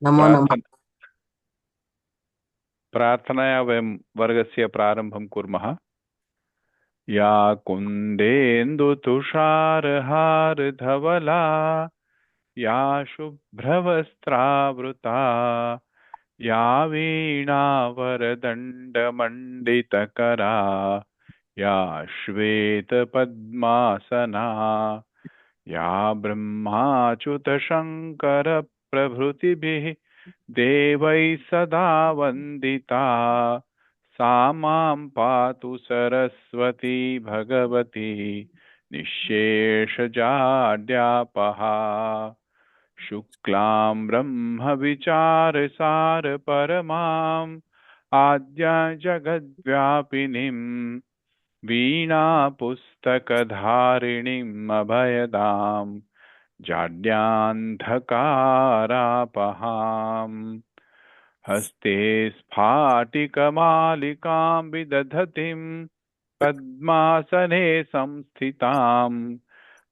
नमो नमः। प्रार्थन प्रार्थनया वयं वर्गस्य प्रारम्भं कुर्मः। या कुन्देन्दुतुषारहारधवला या शुभ्रवस्त्रावृता या वीणावरदण्डमण्डितकरा या श्वेतपद्मासना या ब्रह्माच्युतशङ्करप्रभृतिभिः देवैः सदा वन्दिता सा मां पातु सरस्वती भगवती निःशेषजाड्यापहा। शुक्लां ब्रह्मविचारसारपरमाम् आद्या जगद्व्यापिनीम् वीणापुस्तकधारिणीम् अभयदाम् जाड्यान्धकारापहाम्। हस्ते स्फाटिकमालिकां विदधतीं पद्मासने संस्थितां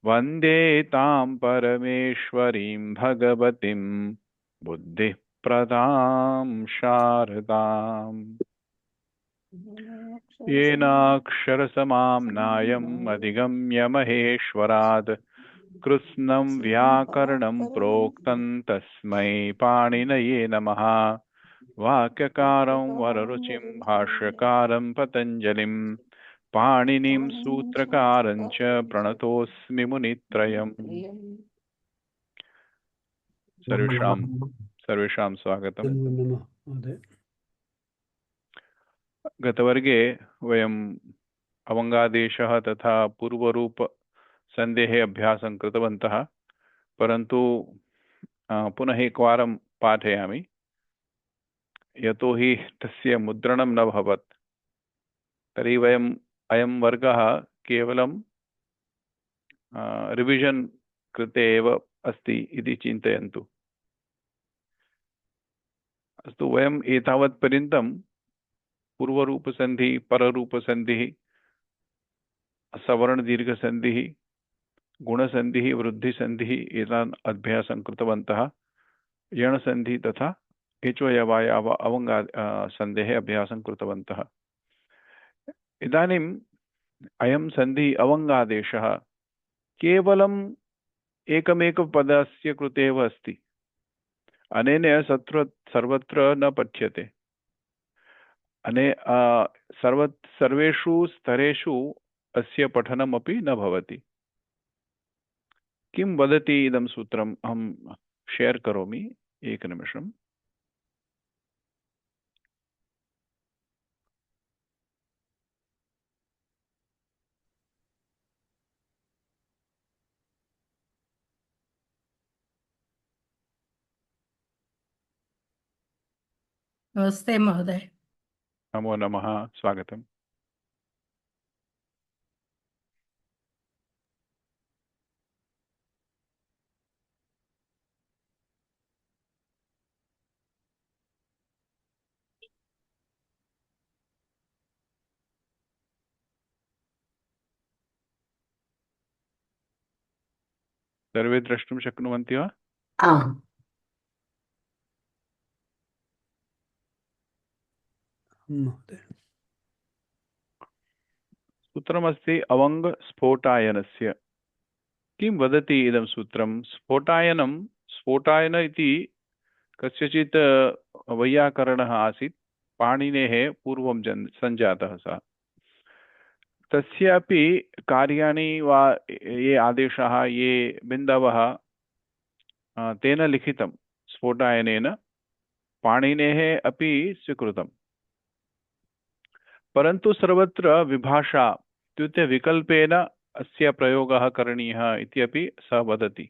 वन्दे तां परमेश्वरीं भगवतीं बुद्धिप्रदां शारदाम्। येनाक्षरसमाम्नायम् अधिगम्य महेश्वरात् कृत्स्नं व्याकरणं प्रोक्तं तस्मै पाणिनये नमः। वाक्यकारं वररुचिं भाष्यकारं पतञ्जलिं पाणिनिं सूत्रकारं च प्रणतोऽस्मि मुनित्रयम्। नमो सर्वेषां नमः। सर्वेषां स्वागतम्। नमो नमः महोदय। गतवर्गे वयम् अवङ्गादेशः तथा पूर्वरूपसन्धेः अभ्यासं कृतवन्तः, परन्तु पुनः एकवारं पाठयामि, यतोहि तस्य मुद्रणं न भवत्। तर्हि वयम् अयं वर्गः केवलं रिविजन् कृते एव अस्ति इति चिन्तयन्तु। अस्तु, वयम् एतावत्पर्यन्तं पूर्वरूपसन्धिः, पररूपसन्धिः, सवर्णदीर्घसन्धिः, गुणसन्धिः, वृद्धिसन्धिः एतान् अभ्यासं कृतवन्तः। यणसन्धिः तथा एचोयवायाव अवङ्गा सन्धेः अभ्यासं कृतवन्तः। इदानीम् अयं सन्धिः अवङ्गादेशः केवलम् एकमेकपदस्य कृते एव अस्ति। अनेन सर्वत्र न पठ्यते। सर्वेषु स्तरेषु अस्य पठनमपि न भवति। किं वदति इदं सूत्रम्? अहं शेर् करोमि, एकनिमिषम्। नमस्ते महोदय। नमो नमः, स्वागतम्। सर्वे द्रष्टुं शक्नुवन्ति वा? आम् महोदय। सूत्रमस्ति अवङ्गस्फोटायनस्य। किं वदति इदं सूत्रं? स्फोटायनं, स्फोटायन इति कस्यचित् वैयाकरणः आसीत्, पाणिनेः पूर्वं सञ्जातः सः। तस्यापि कार्याणि वा ये आदेशाः, ये बिन्दवः, तेन लिखितं स्फोटायनेन, पाणिनेः अपि स्वीकृतम्। परन्तु सर्वत्र विभाषा इत्युक्ते विकल्पेन अस्य प्रयोगः करणीयः इत्यपि सः वदति।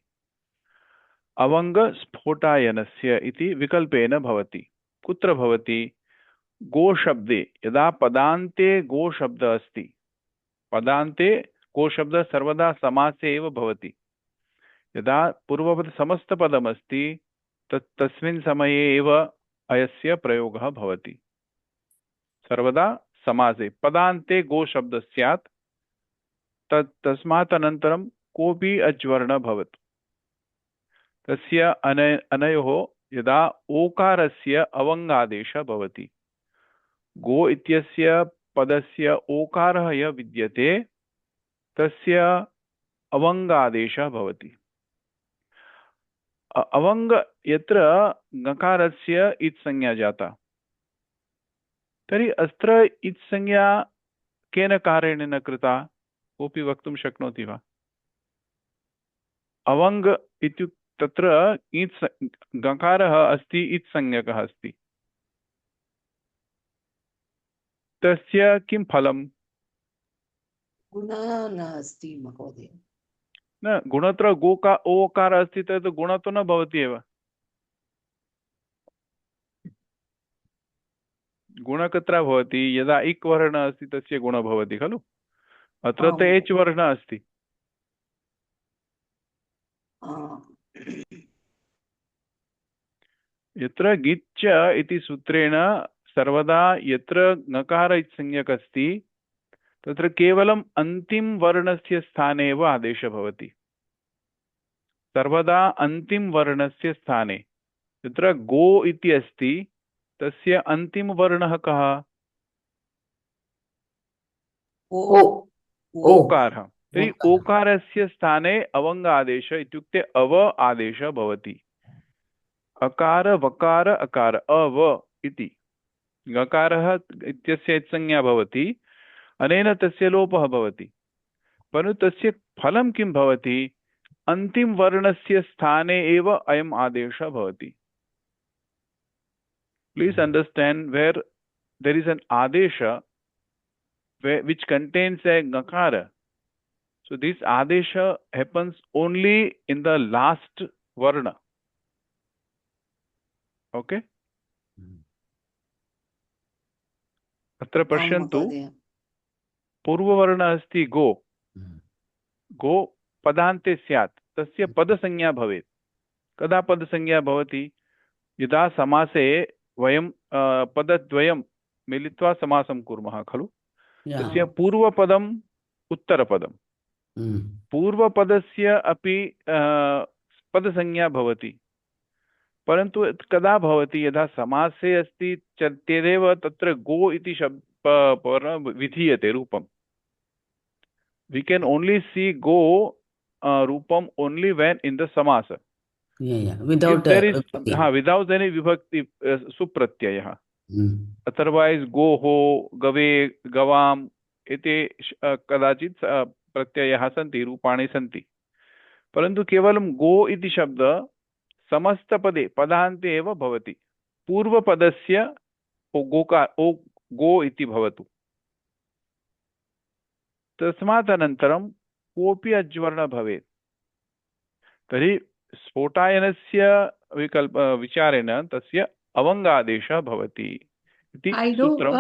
अवङ्गस्फोटायनस्य इति विकल्पेन भवति। कुत्र भवति? गोशब्दे। यदा पदान्ते गोशब्दः अस्ति, पदान्ते गोशब्दः सर्वदा समासे एव भवति। यदा पूर्ववत् समस्तपदमस्ति तस्मिन् समये एव अयस्य प्रयोगः भवति। सर्वदा समासे पदान्ते गोशब्दः स्यात्, तस्मात् अनन्तरं कोऽपि अज्वर्णः भवतु। तस्य अनयोः यदा ओकारस्य अवङ्गादेशः भवति। गो इत्यस्य पदस्य ओकारः यः विद्यते तस्य अवङ्गादेशः भवति। अवङ्ग यत्र ङकारस्य इत् संज्ञा जाता, तर्हि अत्र इत् संज्ञा केन कारणेन न कृता, कोऽपि वक्तुं शक्नोति वा? अवङ्ग इत्युक्ते तत्र इत् ङकारः अस्ति, इत् संज्ञकः अस्ति, तस्य किं फलम्? गुणः नास्ति महोदय। न, गुणत्र गोका ओकार अस्ति तत् गुणः तो न भवति एव। गुणः कुत्र भवति? यदा इक् वर्णः अस्ति तस्य गुणः भवति खलु। अत्र तु एच् वर्णः अस्ति। यत्र गिच्च इति सूत्रेण सर्वदा यत्र ङकार इति संज्ञक अस्ति तत्र केवलम् अन्तिम वर्णस्य स्थाने एव आदेशः भवति। सर्वदा अन्तिम वर्णस्य स्थाने। यत्र गो इति अस्ति तस्य अन्तिम वर्णः कः? ओकारः। तर्हि ओकारस्य स्थाने अवङ्ग आदेश इत्युक्ते अव आदेशः भवति। अकार वकार अकार अव इति ङकारः इत्यस्य संज्ञा भवति, अनेन तस्य लोपः भवति। परन्तु तस्य फलं किं भवति? अन्तिम वर्णस्य स्थाने एव अयम् आदेशः भवति। Please understand, where there is an adesha which contains a ङakara, so this adesha happens only in the last varna. Okay? अत्र पश्यन्तु, पूर्ववर्णः अस्ति गो। गो पदान्ते स्यात्, तस्य पदसंज्ञा भवेत्। कदा पदसंज्ञा भवति? यदा समासे वयं पदद्वयं मिलित्वा समासं कुर्मः खलु। तस्य पूर्वपदम् उत्तरपदं, पूर्वपदस्य अपि पदसंज्ञा भवति। परन्तु कदा भवति? यदा समासे अस्ति तदेव तत्र गो इति शब्द विधीयते रूपम्। We can only see go rupam only when in the samasa. Without without any vibhakti supratyayah. Otherwise goho, gave, gavam ite kadachit pratyayah santi, rupani santi. Parantu kevalam go iti shabda samasta pade padante eva bhavati. Purva padasya go iti bhavatu. तस्मात् अनन्तरं कोऽपि अज्वर्णः भवेत्। तर्हि स्फोटायनस्य विकल्प विचारेण तस्य अवङ्गादेशः भवति इति सूत्रम्।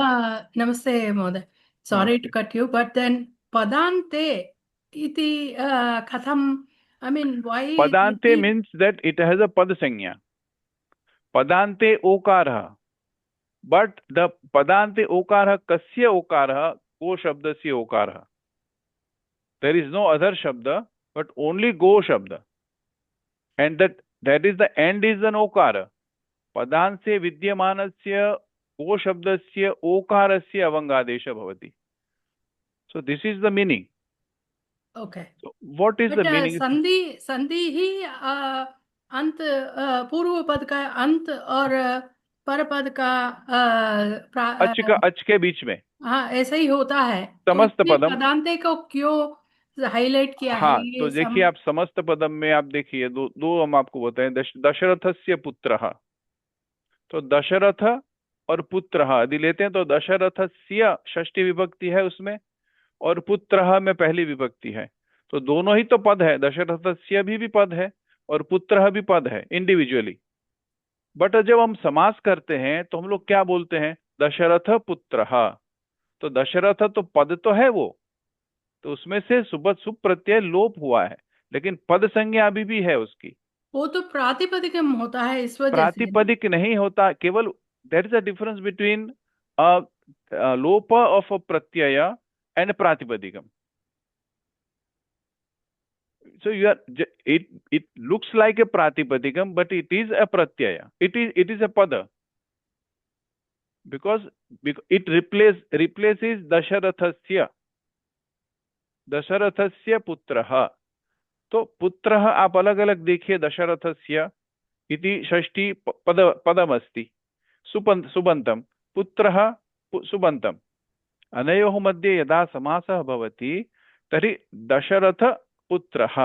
Namaste, Mother. Sorry to cut you, but then padante iti katham, I mean, why? Padante means that it has a pad sanya. Padante okarah. But the padante okarah kasya okarah? Go shabdasya okarah. There is no other shabda, but only go shabda. And that is the end is an okara. Padanse vidyamanasya go shabdasya okarasya avangadesha bhavati. So this is the meaning. Okay. So what is the meaning? संधि ही अंत पूर्व पद का अंत और पर पद का अच के बीच में। हाँ, ऐसा ही होता है। समस्त पदम पदांते को क्यों हाईलाइट किया हाँ, है? तो देखिए आप समस्त पदम में आप देखिए दो हम आपको बताएं। दशरथस्य पुत्रः, तो दशरथ और पुत्रः यदि लेते हैं तो दशरथस्य षष्ठी विभक्ति है उसमें और पुत्रः में पहली विभक्ति है, तो दोनों ही तो पद है। दशरथस्य भी पद है और पुत्रः भी पद है इंडिविजुअली। बट जब हम समास करते हैं तो हम लोग क्या बोलते हैं? दशरथ पुत्रः। तो दशरथ तो पद तो है वो, तो उसमें से सुप प्रत्यय लोप हुआ है, लेकिन पद संज्ञा अभी भी है उसकी। वो तो प्रातिपदिकम होता है, इस वजह से। प्रातिपदिक नहीं होता, केवल there is a difference between लोप ऑफ अ प्रत्यय एंड प्रातिपदिकम। So it looks like a pratipadikam, but it is a pratyaya. It is a pada, because it replaces Dasharathasya पुत्रः. तो पुत्रः आप अलग अलग देखिए. दशरथस्य इति षष्ठी पदमस्ति सुबन्तं, पुत्रः सुबन्तं. अनयोः मध्ये यदा समासः भवति तर्हि दशरथ पुत्रः.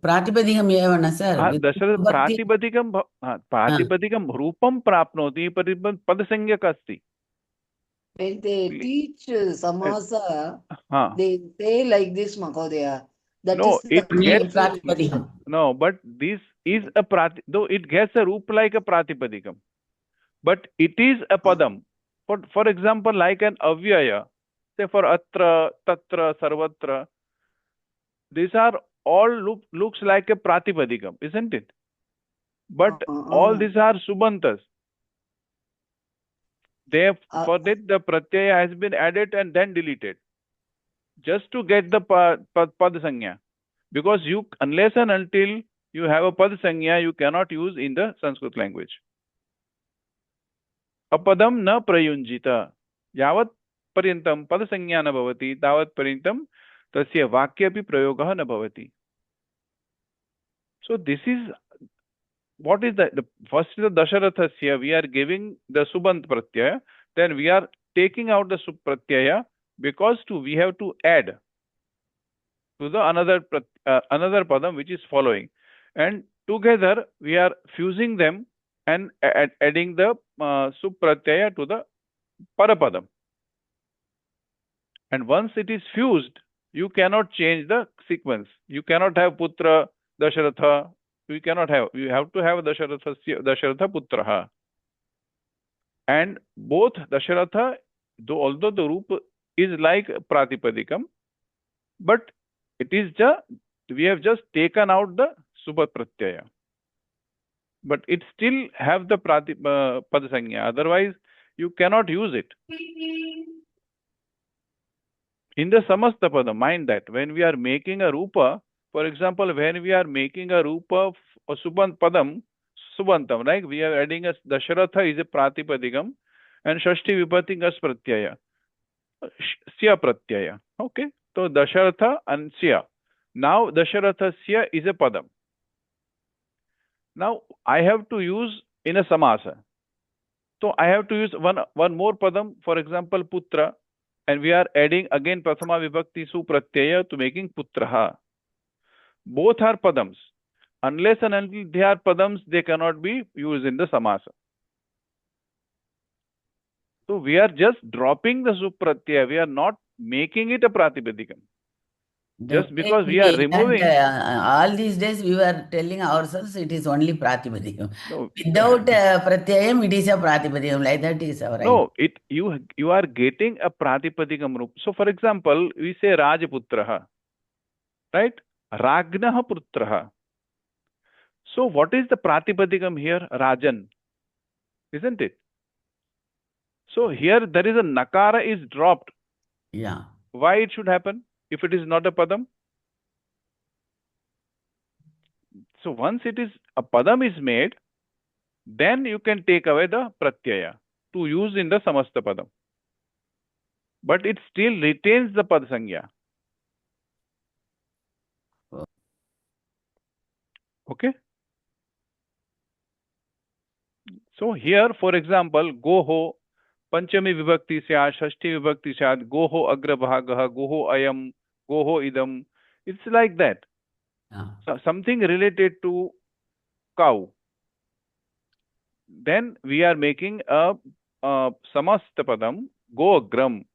प्रातिपदिकम् एव न सर्. दशरथ प्रातिपदिकं रूपं प्राप्नोति, पदसंज्ञक अस्ति. When they teach samasa, they say like this, Mahodaya. That No, is it gets Pratipadikam. no, but this is a though it gets a roop like a pratipadikam, but it is a padam. For example, like an avyaya, say for atra, tatra, sarvatra, these are all looks like a pratipadikam, isn't it? But all these are subantas. For that the pratyaya has been added and then deleted, just to get the pad sanya. Because unless and until you have a pad sanya, you cannot use in the Sanskrit language. Apadam na prayunjita. Yavat paryantam pad sanya na bhavati, tavat paryantam tasya vakyapi prayogah na bhavati. So this is what is the first is the Dasharathasya. We are giving the subant pratyaya, then we are taking out the subpratyaya, because we have to add to the another padam which is following, and together we are fusing them and adding the subpratyaya to the parapadam. And once it is fused, you cannot change the sequence. You cannot have putra Dasharatha. You cannot have. You have to have Dasharatha putraha. And both Dasharatha, although the roop is like pratipadikam, but it is we have just taken out the subpratyaya, but it still have the padasanya. Otherwise, you cannot use it. In the samasta padam, mind that when we are making a rupa, for example, when we are making a rupa or subantam, like we are adding a Dasharatha is a pratipadikam and Shashti vibhati as pratyaya, Sya pratyaya. Okay, so Dasharatha and Sya. Now Dasharatha Sya is a padam. Now I have to use in a samasa. So I have to use one more padam, for example, putra, and we are adding again prathama vibhakti su pratyaya to making putraha. Both are padams. Unless and until they are padams, they cannot be used in the samasa. So we are just dropping the supratyaya. We are not making it a pratipadikam. Just because we are removing. All these days we were telling ourselves it is only pratipadikam. No. Without pratyayam, it is a pratipadikam. Like that is our No, you are getting a pratipadikam roop. So for example, we say Rajaputraha, right? Ragnaha putraha. So what is the pratipadikam here? Rajan, isn't it? So here there is a nakara is dropped. Yeah. Why it should happen if it is not a padam? So once it is a padam is made, then you can take away the pratyaya to use in the samasta padam. But it still retains the pad sangya. Okay. So here, for example, goho, panchami vibhakti syat, shashti vibhakti syat, goho agrabhagah, goho ayam, goho idam. It's like that. So something related to cow. Then we are making a samasta padam, go agram,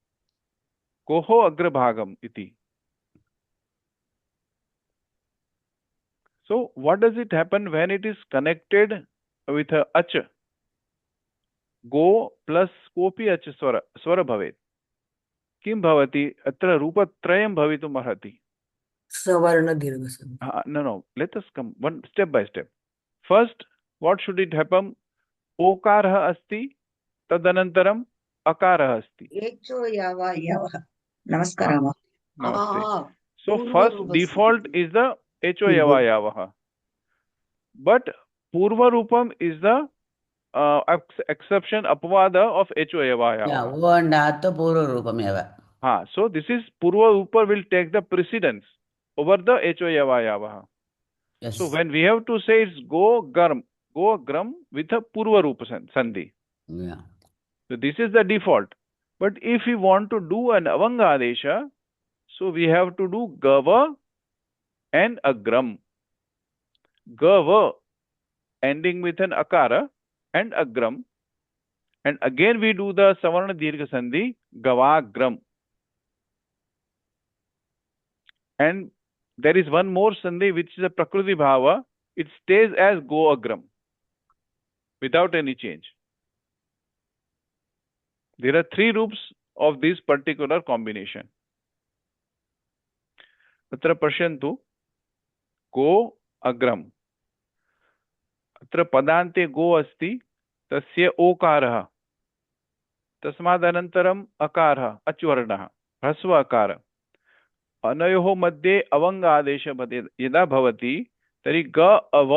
goho agrabhagam iti. So what does it happen when it is connected with a ach? Go plus kopi ach swara bhavet. Kim bhavati? Atra rupa trayam bhavitum arhati. Savarna dirgha. No. Let us come one step by step. First, what should it happen? Okarah asti, tadanantaram akarah asti. Echo yava. Namaskaram. Namaste. So first Purva default Rupasandhi. is the Echo Yavayavaha. But Purva Rupam is the exception Apavada of Echo Yeah, Yavayavaha. O and Atha Purva Rupameva. So this is Purva Rupa will take the precedence over the Echo Yavayavaha. Yes. So when we have to say it's go gram with a Purva Rupa Sandhi. Yeah. So this is the default. But if we want to do an Avanga Adesha, so we have to do Gava and Agram. Gava ending with an Akara and Agram. And again we do the Savarna Dirgha Sandhi, Gavagram. And there is one more Sandhi which is a Prakriti Bhava. It stays as Goagram without any change. There are three roops of this particular combination. Atra Pashyantu Go Agram. Atra Padante Go Asti Tasya Okarah. Tasmadanantaram Akarah Achvarnah. Hrasva Akara. अनयोः मध्ये अवंग आदेश यदा भवति तर्हि ग अव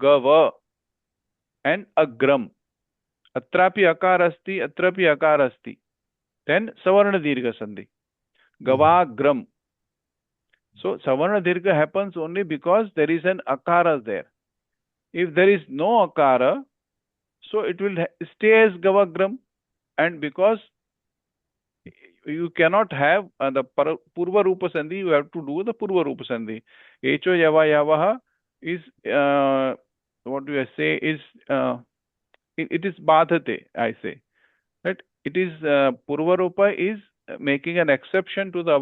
गव and अग्रम अत्रापि अकार अस्ति अत्रापि अकार अस्ति देन सवर्ण दीर्घ संधि गवाग्रम. So savarna dirgha happens only because there is an akara there. If there is no akara, so it will stay as gavagram, and because you cannot have the Purva Rupa Sandhi, you have to do the Purva Rupa Sandhi. Echo Yavayavaha is, what do I say, is, it is Badhate, I say. Right? It is, Purva Rupa is making an exception to the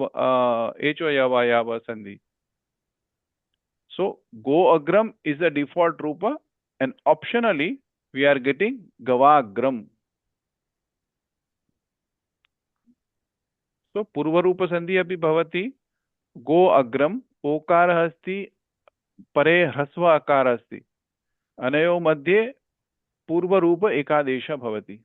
Echo Yavayava Sandhi. So, Go Agram is the default Rupa, and optionally, we are getting Gavagram. So पूर्व रूप संधि अपि भवति गो अग्रम ओकारः अस्ति परे ह्रस्व आकारः अस्ति अनयोः मध्ये पूर्व रूप एकादेशः भवति.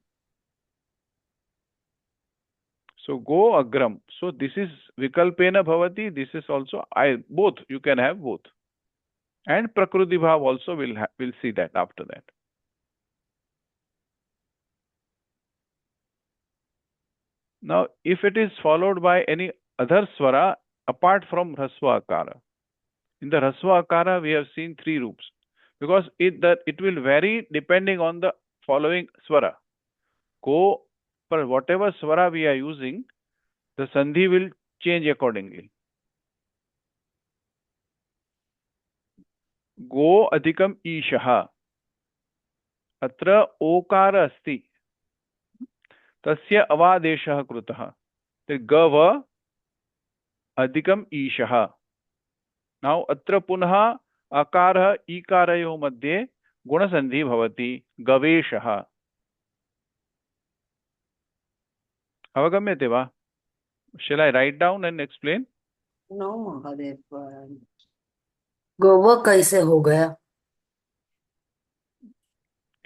So go agram. So this is vikalpena bhavati. This is also both. You can have both, and prakriti bhav also will see that after that. Now, if it is followed by any other swara apart from Hrasva Akara, in the Hrasva Akara we have seen three roops, because it will vary depending on the following swara. Go, for whatever swara we are using, the sandhi will change accordingly. Go adhikam ishaha. Atra okara asti. Tasya avadeshah krutah. Gava adhikam ishaha. Now atra punha akarah ikarayo madhye gunasandhi bhavati gaveshaha. Avagamyate va? Shall I write down and explain? No, Mahadev. Goa कैसे हो गया?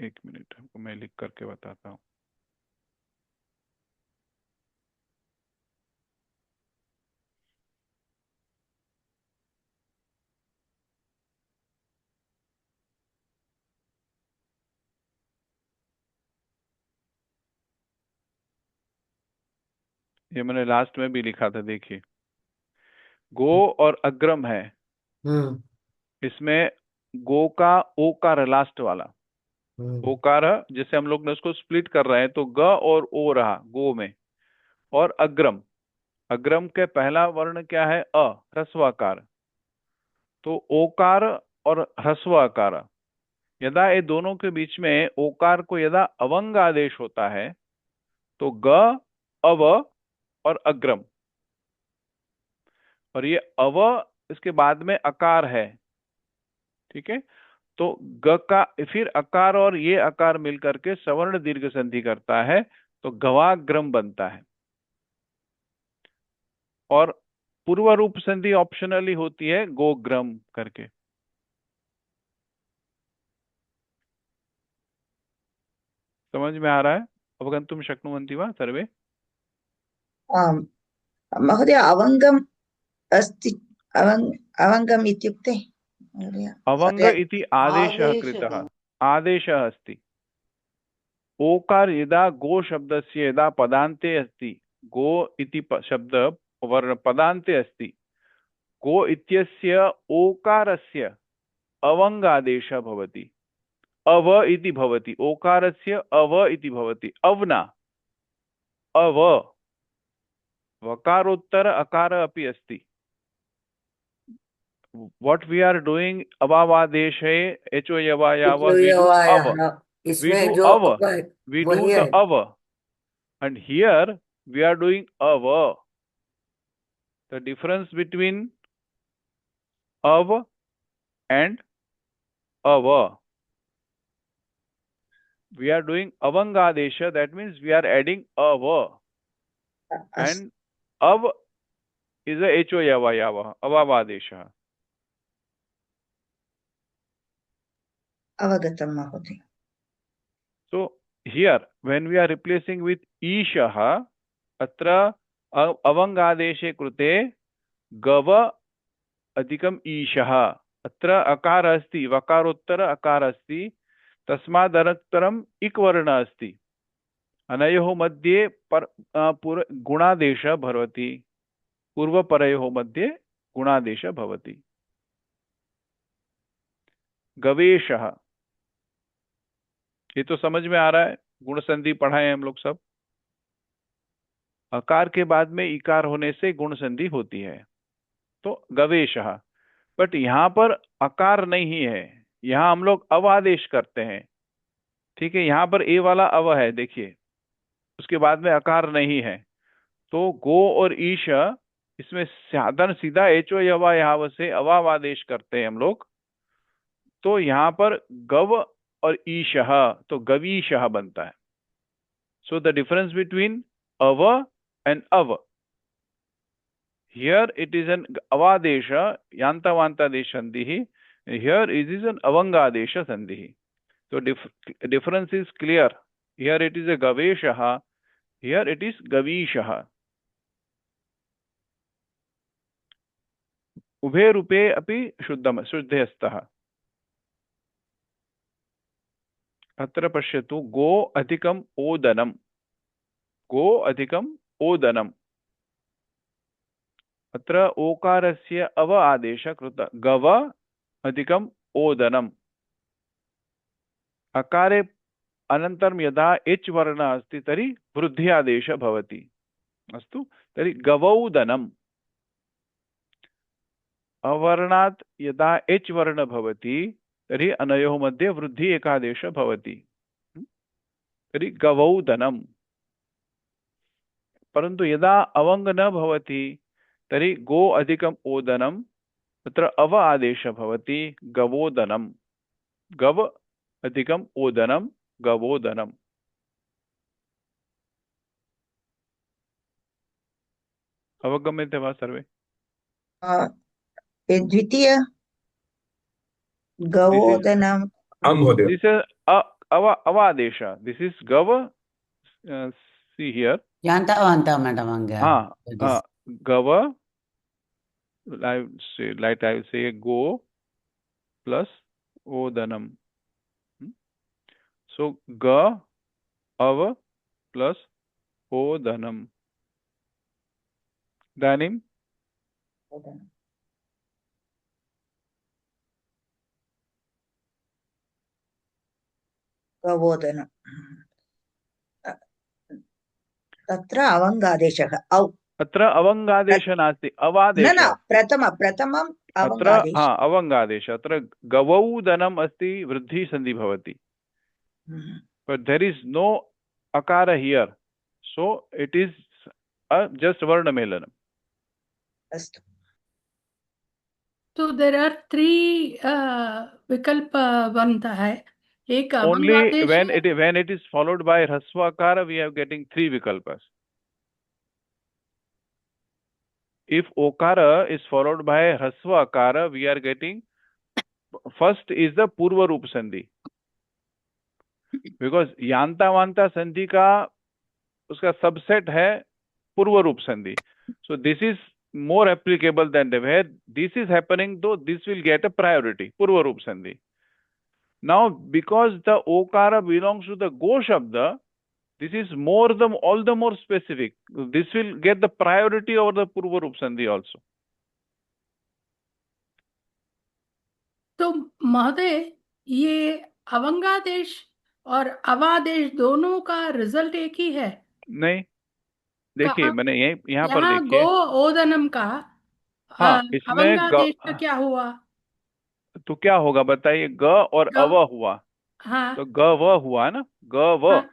एक minute मैं लिख करके बताता हूँ. ये मैंने लास्ट में भी लिखा था, देखिए. गो और अग्रम है. इसमें गो का ओकार लास्ट वाला ओकार, जैसे हम लोग ने उसको स्प्लिट कर रहे हैं तो ग और ओ रहा गो में, और अग्रम, अग्रम के पहला वर्ण क्या है? अ, ह्रस्वाकार. तो ओकार और ह्रस्वाकार, यदा ये दोनों के बीच में ओकार को यदा अवंग आदेश होता है तो ग, अव और अग्रम, और ये अव इसके बाद में अकार है. ठीक है, तो ग का फिर अकार और ये अकार मिलकर के सवर्ण दीर्घ संधि करता है तो गवाग्रम बनता है. और पूर्व रूप संधि ऑप्शनली होती है गोग्रम करके. समझ में आ रहा है? अवगंतुम शक्नुवन्ति वा सर्वे? महोदय, अवंगम अस्ति अवङ्गम् इत्युक्ते महोदय अवङ्ग इति आदेशः कृतः, आदेशः अस्ति। ओकार यदा गो शब्दस्य यदा पदान्ते अस्ति, गो इति शब्द वर्ण पदान्ते अस्ति, गो इत्यस्य ओकारस्य अवङ्गादेशः भवति, अव इति भवति, ओकारस्य अव इति भवति, अवना अव, वकारोत्तर अकार अपि अस्ति। What we are doing अवावादेशे एचो यवा यावा, we do अव, इसमें we do जो अव, वही we do the है। अव, and here we are doing अव. The difference between अव and अव, we are doing avangadesha, that means we are adding अव, and अव is a echo yava yava, avavadesha. अवगतं महोदय। So here when we are replacing with ishaha, atra avangadeshe कृते गव अधिकम ईशः, अत्र अकार अस्ति, वकारोत्तर अकार अस्ति, तस्मादनन्तरम् इक् वर्ण अस्ति, अनयोः मध्ये गुणादेशः भवति, पूर्वपरयोः मध्ये गुणादेशः भवति। गवेशः, ये तो समझ में आ रहा है, गुण संधि पढ़ाए हम लोग सब। अकार के बाद में इकार होने से गुण संधि होती है, तो गवेशः। बट यहाँ पर अकार नहीं है, यहाँ हम लोग अवादेश करते हैं, ठीक है। यहाँ पर ए वाला अव है, देखिए, उसके बाद में अकार नहीं है, तो गो और ईश इसमें साधन सीधा एचो यवा यहाँ से अवावादेश करते हैं हम लोग, तो यहाँ पर गव और ईशः, तो गवीशः बनता है। सो द डिफरेंस बिटवीन अव एंड अव, here it is an avadesha yantavantadesha sandhi, here it is an avangādesha sandhi. So difference is clear, here it is a gaveshaha, here it is gavishaha. उभे रूपे अपि शुद्धम शुद्धे स्तः। अत्र पश्यतु, गो अधिकम ओदनम, गो अधिकम ओदनम, अत्र ओकारस्य अव आदेशः कृतः, गव अधिकम ओदनम। अकारे अनन्तरं यदा एच् वर्णः अस्ति तर्हि वृद्धि आदेशः भवति। अस्तु, तर्हि गवौदनम। अवर्णात् यदा एच् वर्णः भवति तर्हि अनयोः मध्ये वृद्धि एकादेशः भवति, तर्हि गवौदनम। परन्तु यदा अवङ्ग न भवति तर्हि गो अधिकम ओदनम, तत्र अव आदेशः भवति, गवोदनम, गव अधिकम ओदनम, गवोदनम। अवगम्यते वा सर्वे? द्वितीय गवोदनम, this is avadesha, this is gav, see here, Yantavanta madam, gava, I will say go plus odanam. So ga av plus odanam. Danim गवोदनम, तत्र अवङ्गादेशः, औ अत्र अवङ्गादेशः नास्ति, न अवादेशः। प्रथमम् अत्र अवङ्गादेशः, अत्र गवौदनम् अस्ति, वृद्धि संधि भवति, but there is no akara here, so it is just varna melanam. अस्तु। So there are three vikalpa बनता है, एक Only अवंगादेश, when it is followed by hrasva akara, we are getting three vikalpas. If okara is followed by hrasva akara, we are getting, first is the purva roop sandhi, because yanta vanta sandhi का उसका subset है पूर्व रूप संधि. So this is more applicable than the where this is happening, though this will get a priority, Purva Roop Sandhi. Now, because the Okara belongs to the Go Shabda, this is all the more specific. This will get the priority over the Purva Roop Sandhi also. तो महोदय, ये अवंगादेश और अवादेश दोनों का result एक ही है? नहीं, देखिए मैंने यहाँ पर यहाँ देखिए, गो ओदनम का हाँ, इसमें अवंगादेश का क्या हुआ? तो क्या होगा बताइए? ग और ग, अव हुआ, हाँ तो ग व हुआ ना, ग व हाँ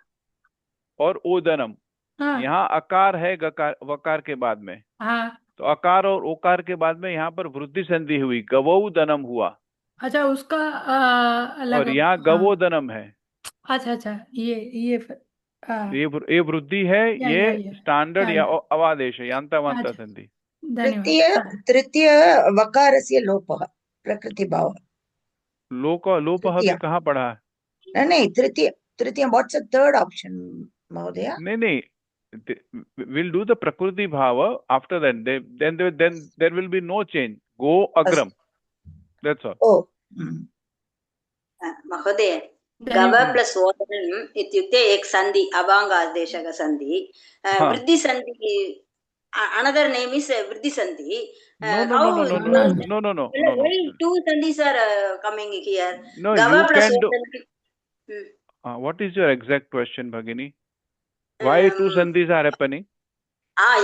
और ओदनम। हाँ यहाँ अकार है गकार वकार के बाद में, हाँ। तो अकार और ओकार के बाद में यहाँ पर वृद्धि संधि हुई, गवोदनम हुआ, अच्छा, उसका अलग। और यहाँ गवोदनम है। अच्छा अच्छा, ये ये वृद्धि है, ये या स्टैंडर्ड या अवादेश है, यांता वांता अच्छा, संधि। धन्यवाद। तृतीय वकारस्य लोपः प्रकृतिभावः। लोप अभी कहाँ पढ़ा है? नहीं, तृतीय व्हाट्स द थर्ड ऑप्शन महोदय? नहीं, we'll do the prakriti bhava after that. Then there will be no change. Go agram. That's all. ओ महोदय, गव प्लस ओदनम् इत्युक्ते एक संधि, अवाङ्गादेशः संधि। वृद्धि संधि, another name is वृद्धि संधि. No. Why two sandhis are coming here? No, Gava you plus can do. Odanam. What is your exact question, Bhagini? Why two sandhis are happening?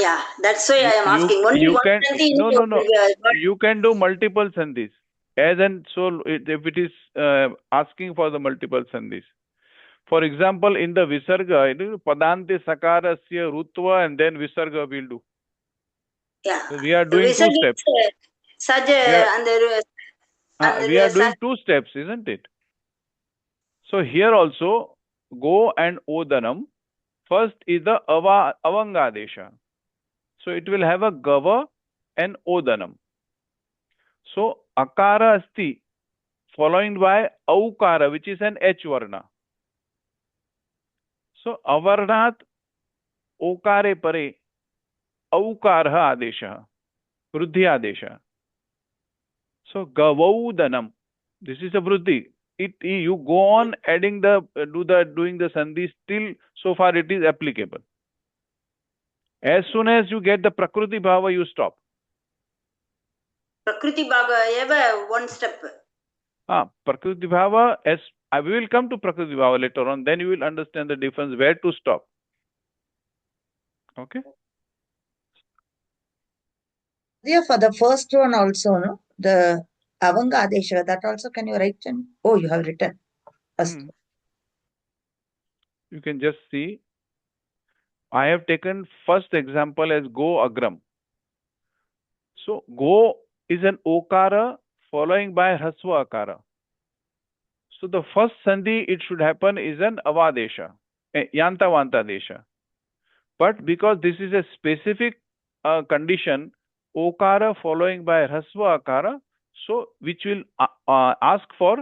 Yeah, that's why I am asking. Only you one can, sandhi. No. You can do multiple sandhis. As and so, if it is asking for the multiple sandhis. For example, in the Visarga, Padante Sakarasya Rutva and then Visarga will do. Yeah. So we are doing two steps. We are doing two steps, isn't it? So here also, Go and Odanam. First is the Avangadesha. So it will have a Gava and Odanam. So Akara Asti, followed by Aukara, which is an H Varna. So Avarnat Okare Pare Aukarha Adesha, Vruddhi Adesha. So Gavaudanam, this is a Vruddhi. You go on adding doing the sandhi till so far it is applicable. As soon as you get the Prakriti Bhava, you stop. Prakriti Bhava eva one step. Prakriti Bhava, we will come to Prakriti Bhava later on, then you will understand the difference where to stop. Okay? Yeah, for the first one also, no? The Avangadesha, that also can you write? Oh, you have written. You can just see. I have taken first example as Go Agram. So Go is an Okara following by Hasva Akara. So the first sandhi it should happen is an Avadesha, Yanta Vanta Desha. But because this is a specific condition, Okara following by Hasva Akara, so which will ask for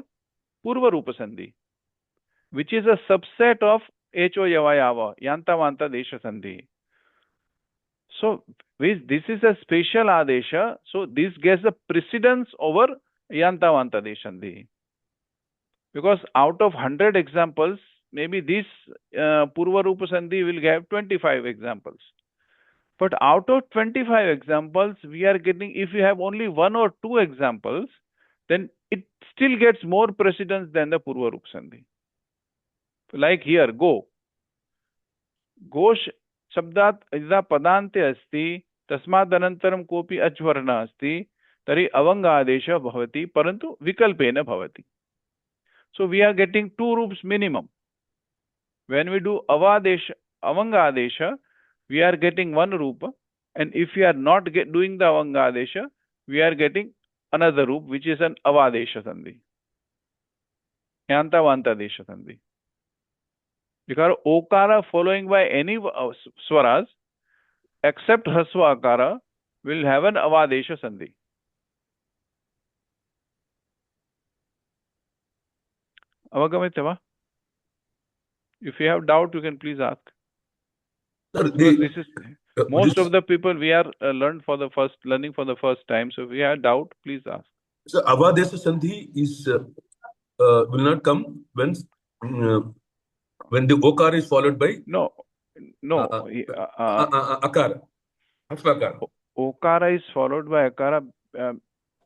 Purva Rupa Sandhi, which is a subset of Echo Yavayava, Yanta Vanta Desha Sandhi. So this is a special Adesha, so this gets the precedence over Yanta Vanta Desha Sandhi. Because out of 100 examples, maybe this Purva Rupa Sandhi will have 25 examples. But out of 25 examples, we are getting, if you have only 1 or 2 examples, then it still gets more precedence than the Purva Rupa Sandhi. Like here, Go. Go Shabdat Ida Padante Asti, Tasmad Anantaram Kopi Achvarna Asti, Tari Avanga Adesha Bhavati, Parantu Vikalpena Bhavati. So we are getting 2 roops minimum. When we do Avanga Adesha, we are getting 1 rupa, and if we are not doing the Avanga Adesha, we are getting another roop, which is an Avadesha Sandhi. Yanta Vanta Desha Sandhi. Because Okara following by any swaras, except Hasva Akara, will have an Avadesha Sandhi. Avagamitava? If you have doubt, you can please ask. Sir, Because this is most this- of the people we are learning for the first time. So if you have doubt, please ask. So Avadesha Sandhi is will not come when the Okara is followed by No. Akara. Akara. Okara is followed by Akara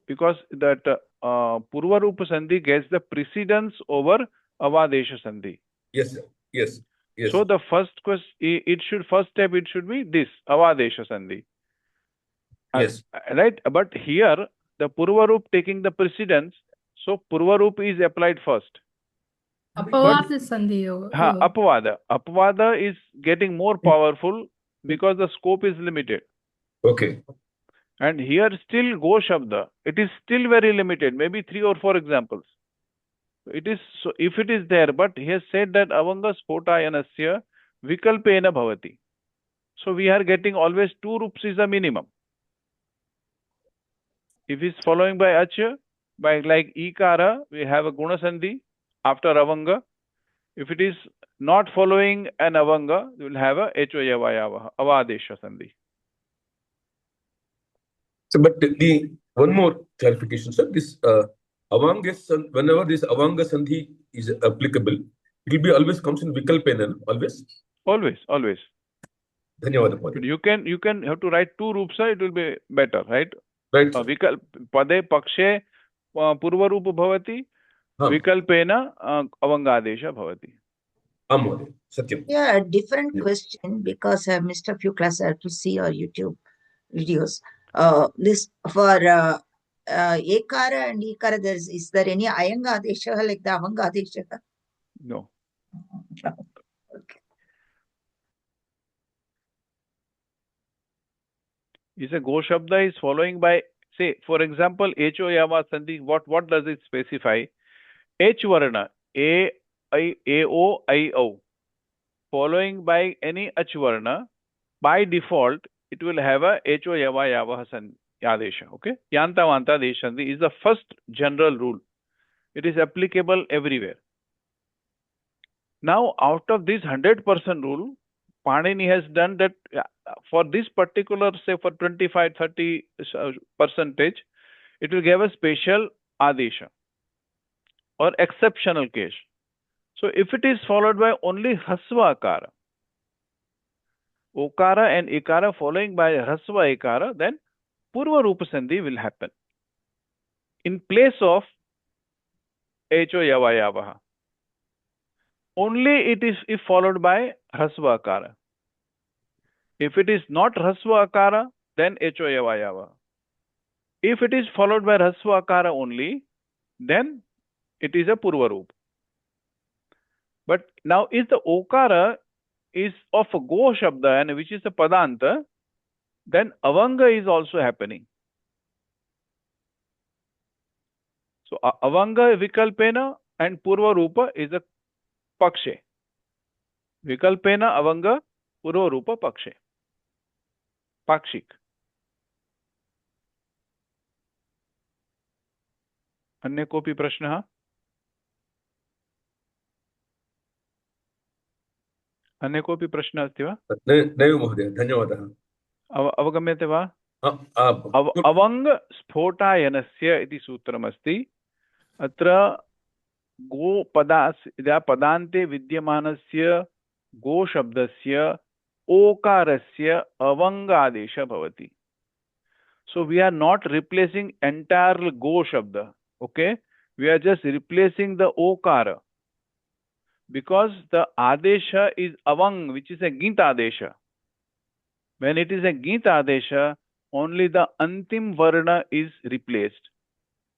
because that Purva Rupa Sandhi gets the precedence over Avadesha Sandhi. Yes, sir. Yes. Yes. So the first step it should be this Avadesha Sandhi. Yes. Right? But here the Purva Rupa taking the precedence, so Purva Rupa is applied first. Apavada Sandhi. Apavada. Apavada is getting more powerful because the scope is limited. Okay. And here still Go Shabda, it is still very limited, maybe 3 or 4 examples. It is so if it is there, but he has said that Avanga Spotayanasya Vikalpena Bhavati. So we are getting always 2 rups is a minimum. If he's following by Acha, by like Ikara, we have a Guna Sandhi after Avanga. If it is not following an Avanga, we will have a Echoyavayavaha, Avadesha Sandhi. So, but the one more clarification, sir. This Avanga, whenever this Avanga Sandhi is applicable, it will be always comes in Vikalpena, always. Always. Dhanyawad. You can have to write 2 rupsa, it will be better, right? Right. Vikalp Pade Pakshe Purva Rupa Bhavati, Vikalpena Avangadesha Bhavati. Satyam. Yeah, a different question because I missed a few classes. I have to see your YouTube videos. This for Ekara and Ikara, is there any Ayanga Adesha like the Avanga Adesha? No. Okay. Is a Go Shabda is following by, say, for example, Ho Yama Sandhi. What does it specify? H Varna, A O I O, following by any H Varna, by default, it will have a Ho Yava Yavaha Yadesha. Okay? Yanta Vanta Deshandhi is the first general rule. It is applicable everywhere. Now, out of this 100% rule, Panini has done that for this particular, say for 25-30 percentage, it will give a special Adesha or exceptional case. So if it is followed by only Hasva Akara, Okara and Ikara following by Hasva Ikara, then Purva Rupa Sandhi will happen in place of Ho Yava Yavaha. Only it is if followed by Hasva Akara. If it is not Hasva Akara, then Ho Yava Yavaha. If it is followed by Hasva Akara only, then it is a Purva Rupa. But now if the Okara is of a Go Shabda and which is a Padanta, then Avanga is also happening. So Avanga Vikalpena and Purva Rupa is a Pakshe. Vikalpena Avanga Purva Rupa Pakshe. Pakshik. अन्य कोऽपि प्रश्नः? अन्य कोऽपि प्रश्नः अस्ति वा? नैव महोदय, धन्यवादः. अवगम्यते वा? अवङ्ग स्फोटायनस्य इति सूत्रमस्ति. अत्र पदान्ते विद्यमानस्य गो शब्दस्य ओकारस्य अवङ्गादेशः भवति. So we are not replacing entire go shabda. Okay, we are just replacing the okara because the adesha is avang, which is a gita adesha. When it is a gita adesha, only the antim varna is replaced.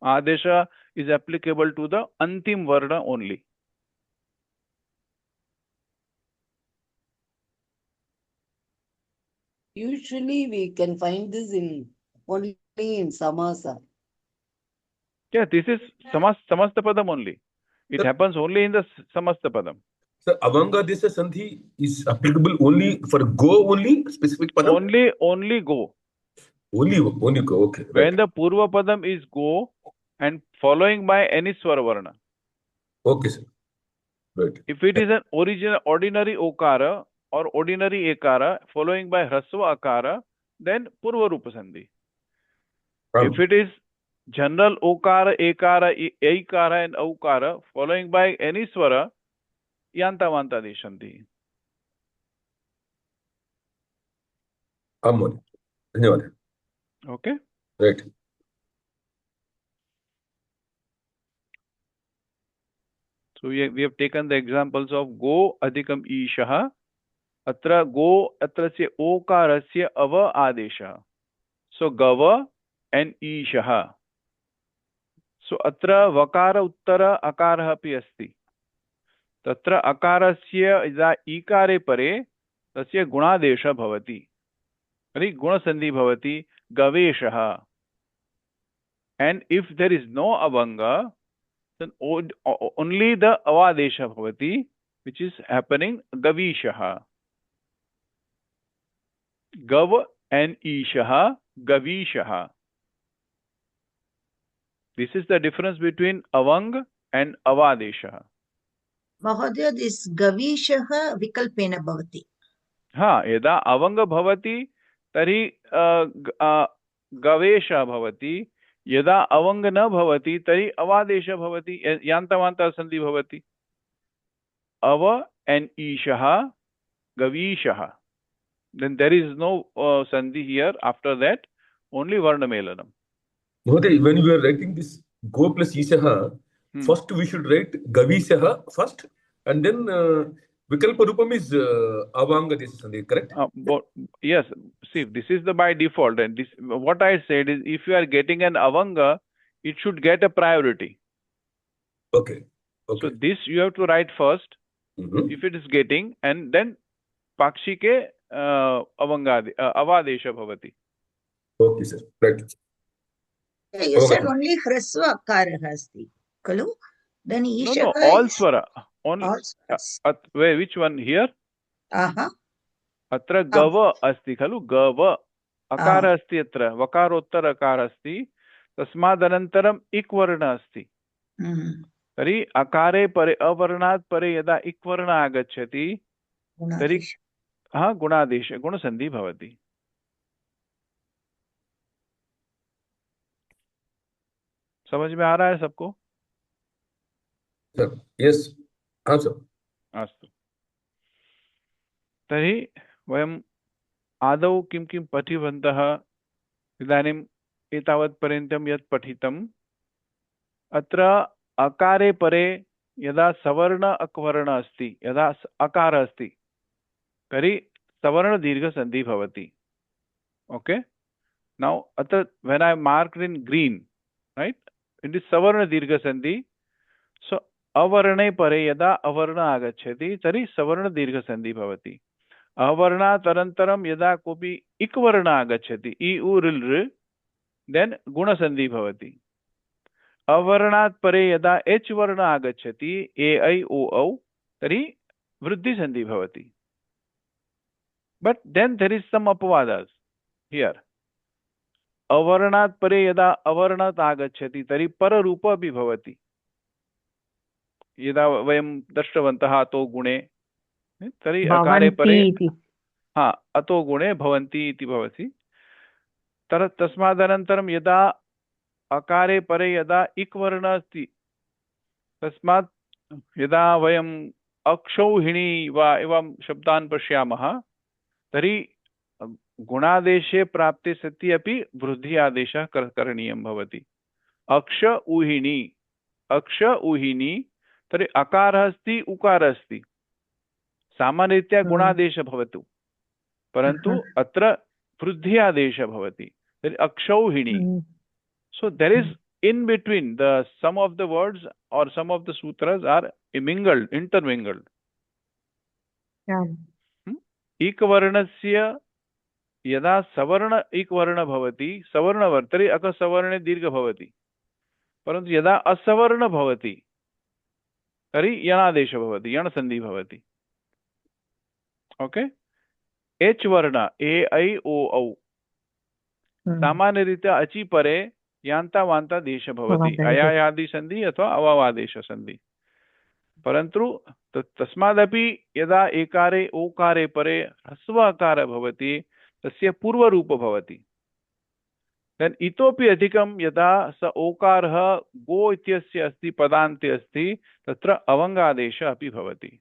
Adesha is applicable to the antim varna only. Usually we can find this in only in samasa. Yeah, this is samastapadam only. It happens only in the samastapadam. So Avangadesha Sandhi is applicable only for go only, specific padam? Only go. Only go, okay. When Right. the Purva Padam is go and following by any Swara Varna. Okay, sir. Right. If it is an ordinary Okara or ordinary ekara following by hraswa akara, then purva rupa sandhi. If it is general okara, ekara, aikara and aukara following by any swara, yanta vanta deshanti. धन्यवाद. Okay. Right. So we have taken the examples of go adhikam ishaha. Atra go atrasya okarasya ava adesha. So gava and ishaha. So atra vakara uttara akara api asti. Tatra akarasya ida ikare pare tasya gunadesha bhavati. Ari gunasandhi bhavati gaveshaha. And if there is no avanga, then only the avadesha bhavati, which is happening gavishaha. Gav and ishaha, gavishaha. This is the difference between avang and avadesha. Mahodaya, this gavishaha vikalpena bhavati. Ha, yada avanga bhavati tari gavesha bhavati. Yada avanga na bhavati tari avadesha bhavati. Yantavanta sandhi bhavati. Ava and ishaha, gavishaha. Then there is no sandhi here. After that, only varna melanam. Mahoday, when we are writing this go plus ishaha, first we should write gavishaha first, and then vikalpa rupam is avanga desha sandhi, correct? Yes. See, this is the by default, and this what I said is if you are getting an avanga, it should get a priority. Okay. So this you have to write first, if it is getting, and then pakshike avangadi avadesha bhavati. Okay, sir. Right. You said only hrasva akara asti. Kalu? Then ishaha. No, all swara. Only. All swaras. Where? Which one here? Aha. Atra gava asti khalu gava. Akara asti atra. Vakarottara akara asti. Tasmadanantaram ikvarna asti. Tari akare pare avarnat pare yada ikvarna agacchati. Tari gunadesha gunasandhi bhavati. समझ में आ रहा है सबको? Yes. Sir. अस्तु. तर्हि वयम् आदौ किं किं पठितवन्तः? इदानीम् एतावत् पर्यन्तं यत् पठितम्, अत्र अकारे परे यदा सवर्ण अक्वर्ण अस्ति, यदा अकार अस्ति, तर्हि सवर्ण दीर्घ संधि भवति. Okay? Now, अत्र when I marked in green, right? It is savarna dirgha sandhi. So avarne pare yada avarna agacchati tari savarna dirgha sandhi bhavati. Avarna tarantaram yada kopi ikvarna agacchati I u ril r, then guna sandhi bhavati. Avarnat pare yada h varna agacchati a I o au tari vriddhi sandhi bhavati. But then there is some apavadas here. अवर्णात् परे यदा अवर्णात् आगच्छति तर्हि पररूप अपि भवति. यदा वयं दृष्टवन्तः अतो गुणे तर्हि अकारे परे अतो गुणे भवन्ति इति भवति. तस्मादनन्तरं यदा अकारे परे यदा इक् वर्णः अस्ति, तस्मात् यदा वयम् अक्षौहिणी वा एवं शब्दान् पश्यामः तर्हि गुणादेशे प्राप्ते सति अपि वृद्धि आदेशः करणीयं भवति. अक्ष ऊहिनी तर्हि अकारः अस्ति उकारः अस्ति, सामान्यरीत्या गुणादेश भवतु, परन्तु अत्र वृद्धि आदेशः भवति. तर्हि अक्षौहिणी. So there is in between the some of the words or some of the sutras are intermingled. एकवर्णस्य यदा सवर्ण एक वर्ण भवति, सवर्ण वर्ण तर्हि अकसवर्णे दीर्घ भवति, परन्तु यदा असवर्ण भवति तर्हि यणादेश भवति, यणसन्धि भवति. ओके. एच वर्ण ए ऐ ओ औ सामान्यरीत्या अचि परे यान्ता वान्ता देश भवति, अयायादि संधि अथवा अवावादेश संधि. परन्तु तस्मादपि यदा एकारे ओकारे परे ह्रस्व अकार भवति तस्य पूर्वरूप भवति। देन् इतोपि अधिकं यदा स ओकारः गो इत्यस्य अस्ति पदान्ते अस्ति तत्र अवङ्गादेशः अपि भवति।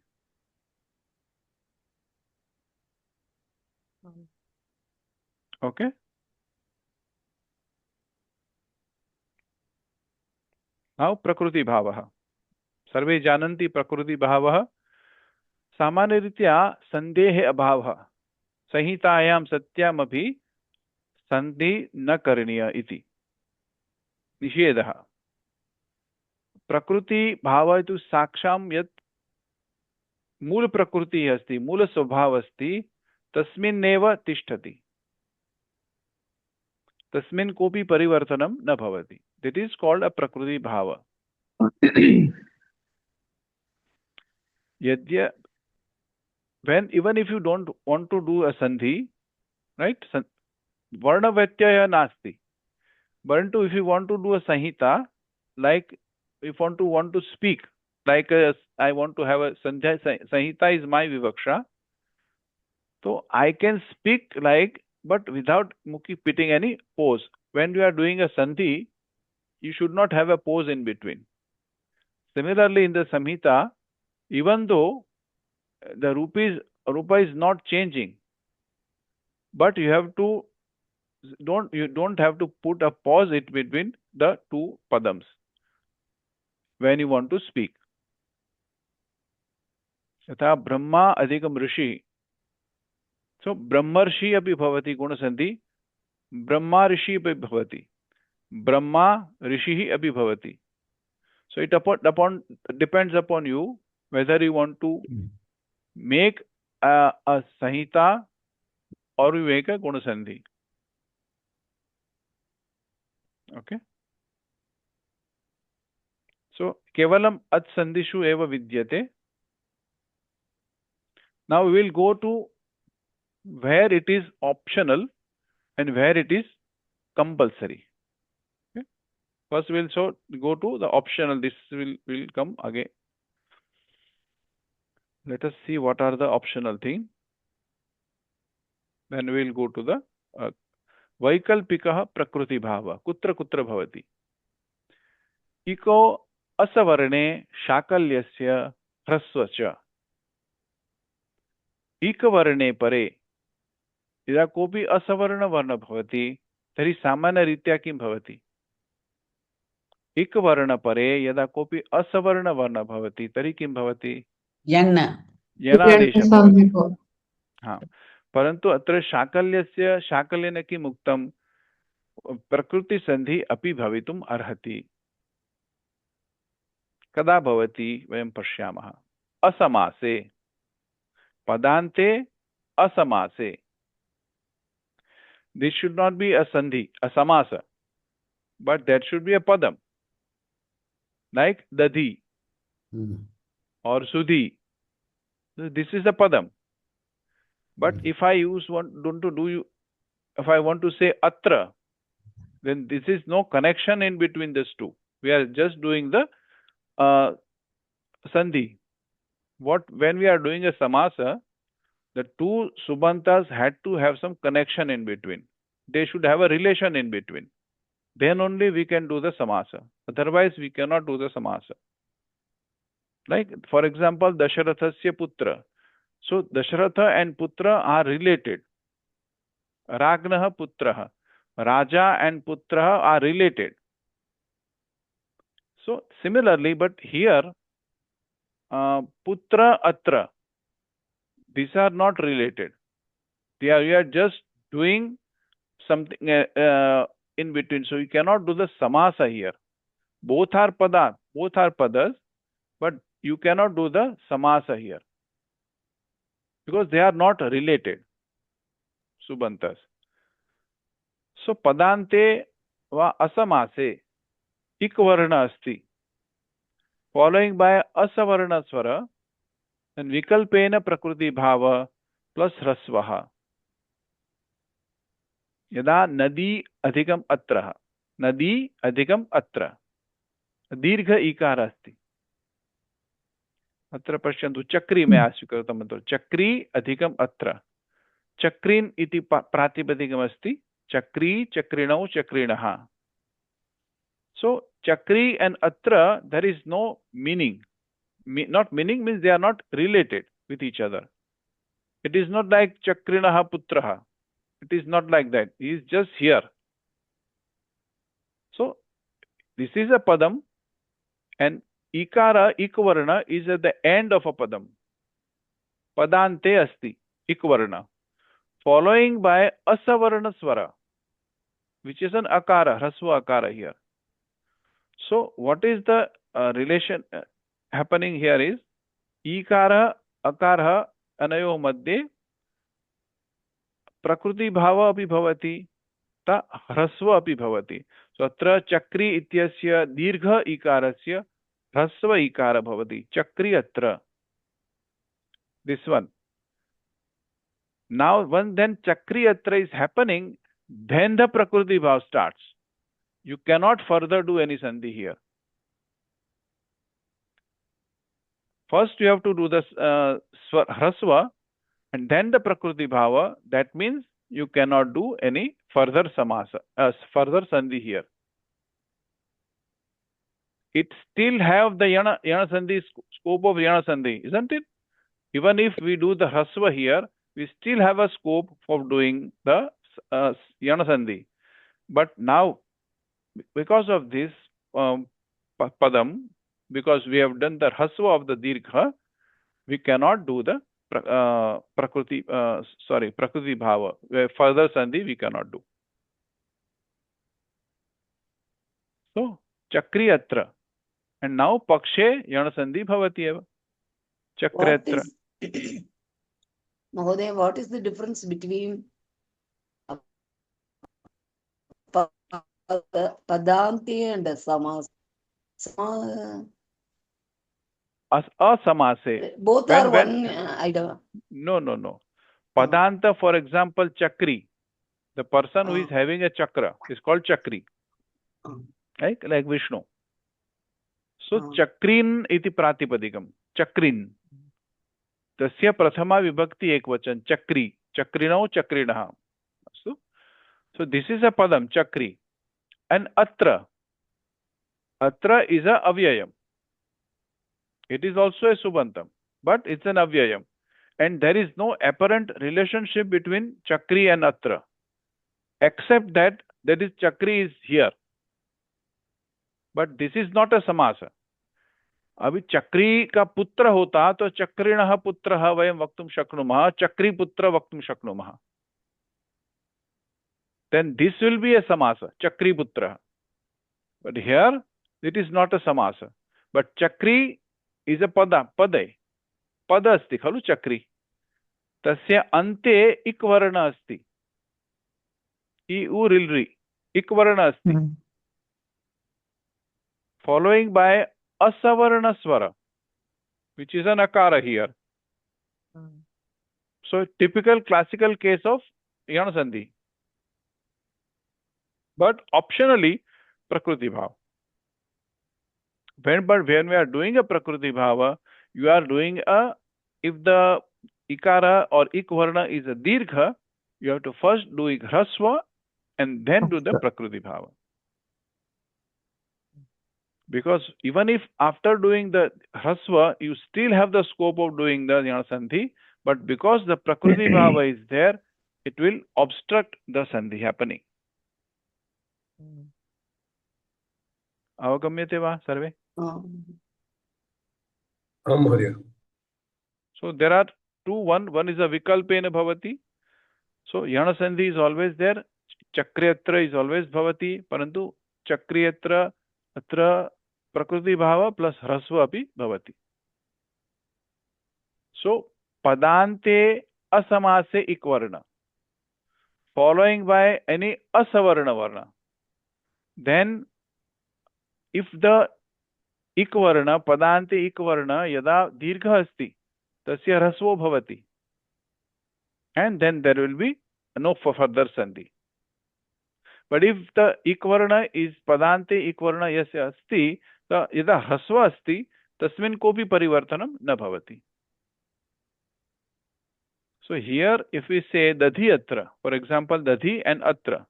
ओके नाउ प्रकृतिभावः सर्वे जानन्ति प्रकृतिभावः सामान्यरीत्या सन्धेः अभावः संहितायां सत्यामपि सन्धि न करणीय इति निषेधः। प्रकृतिभावः तु साक्षात् यत् मूल प्रकृतिः अस्ति मूल स्वभावः अस्ति तस्मिन्नेव तिष्ठति तस्मिन् कोऽपि परिवर्तनं न भवति। That is called a prakriti bhava. When even if you don't want to do a sandhi, right? Varna vyatyaya nasti. But if you want to do a sanhita, like if you want to speak, like I want to have a sanhita is my vivaksha, so I can speak like, but without putting any pause. When you are doing a sandhi, you should not have a pause in between. Similarly, in the Samhita, even though the rupa is not changing, but you have to you don't have to put a pause in between the two padams when you want to speak. Yatha Brahma adhikam rishi. So Brahmarshi api bhavati gunasandhi. Brahma rishi api bhavati. Brahma rishihi api bhavati. So it depends upon you whether you want to make a Sanhita or you make a Gunasandhi. Okay. So kevalam at sandhishu eva vidyate. Now we will go to where it is optional and where it is compulsory. Okay. First we will go to the optional. This will come again. Let us see what are the optional things. Then we will go to the Vaikalpikah prakriti bhava. Kutra kutra bhavati. Iko asavarne shakalyasya hrasvacha. Ikavarne pare. यदा कोऽपि असवर्ण वर्ण भवति तर्हि सामान्यरीत्या किं भवति? इकवर्ण परे यदा कोऽपि असवर्ण वर्ण भवति तर्हि किं भवति? यणादेशः भवति। हाँ, परन्तु अत्र शाकल्यस्य शाकल्येन किम् उक्तं? प्रकृतिसन्धि अपि भवितुम् अर्हति। कदा भवति वयं पश्यामः। असमासे, पदान्ते असमासे. This should not be a sandhi, a samasa, but that should be a padam, like dadhi or sudhi. So this is a padam. But if I if I want to say atra, then this is no connection in between these two. We are just doing the sandhi. When we are doing a samasa, the two subantas had to have some connection in between. They should have a relation in between. Then only we can do the samasa. Otherwise, we cannot do the samasa. Like, for example, Dasharathasya putra. So, Dasharatha and putra are related. Ragnaha putraha. Raja and putraha are related. So, similarly, but here, putra atra. These are not related. We are just doing something in between. So you cannot do the samasa here. Both are padas, but you cannot do the samasa here because they are not related. Subantas. So padante va asamase ikvarna asti. Following by asavarna swara. And vikalpena prakriti bhava plus hrasvaha. Yada nadi adhikam atra. Nadi adhikam atra. Dirgha ikara asti. अत्र पश्यन्तु चक्री मया स्वीकृतमत्र चक्री अधिकम् अत्र चक्रीन् इति प्रातिपदिकमस्ति चक्री चक्रिणौ चक्रिणः so chakri and atra there is no meaning not meaning means they are not related with each other. It is not like chakrinah putraha, it is not like that, he is just here. So this is a padam and ikara ikvarna is at the end of a padam. Padante asti ikvarna following by asavarna swara which is an akara hrasva akara here. So what is the relation happening here is ikara akara anayo madhye prakriti bhava api bhavati ta hrasva api bhavati. So atra chakri ityasya dirgha ikarasya hrasva ikara bhavati chakri atra this one. Now when then chakri atra is happening then the prakriti bhav starts. You cannot further do any sandhi here. First you have to do the hrasva and then the prakriti bhava. That means you cannot do any further samasa, further sandhi here. It still have the yana sandhi scope of yana sandhi, isn't it? Even if we do the hrasva here, we still have a scope of doing the yana sandhi. But now because of this padam, because we have done the hrasva of the dirgha, we cannot do the prakriti bhava. Further sandhi we cannot do. So chakri atra and now pakshe yana sandhi bhavati eva chakri atra. Mahodaya, what is the difference between padanti and samas? Asamase. Both are one idea. No. Padanta, for example, chakri. The person who is having a chakra is called chakri. Like Vishnu. So chakrin iti pratipadikam. Chakrin. Tasya prathama vibhakti ekvachan. Chakri. Chakrinau chakrinaha. So this is a padam, chakri. And atra. Atra is a avyayam. It is also a subantam, but it's an avyayam. And there is no apparent relationship between chakri and atra, except that is chakri is here. But this is not a samasa. Abhi chakri ka putra hota to chakrinah putrah vayam vaktum shaknumah, chakri putra vaktum shaknumah. Then this will be a samasa, chakri putra. But here it is not a samasa. But chakri is a pada, pada asti khalu chakri. Tasya ante ikvarna asti. I u rilri. Ikvarna asti. Following by asavarna swara, which is an akara here. So typical classical case of yana sandhi. But optionally prakriti bhava. When we are doing a prakriti bhava, you are doing if the ikara or ikvarna is a dirgha, you have to first do hrasva and then do the prakriti bhava. Because even if after doing the hrasva, you still have the scope of doing the yana sandhi, but because the prakriti bhava is there, it will obstruct the sandhi happening. Avagамyate va sarve? So there are two. One is a vikalpena bhavati. So yana sandhi is always there. Chakriyatra is always bhavati. Parantu chakriyatra atra prakriti bhava plus hrasva api bhavati. So padante asamase ikvarna following by any asavarna varna. Then if the ikvarna, padante ikvarna yada dirgha asti, tasya hrasvo bhavati. And then there will be no further sandhi. But if the ikvarna is padante ikvarna yasya asti, yada hrasva asti, तस्मिन् कोऽपि परिवर्तनं न भवति. So here if we say dadhi atra, for example dadhi and atra,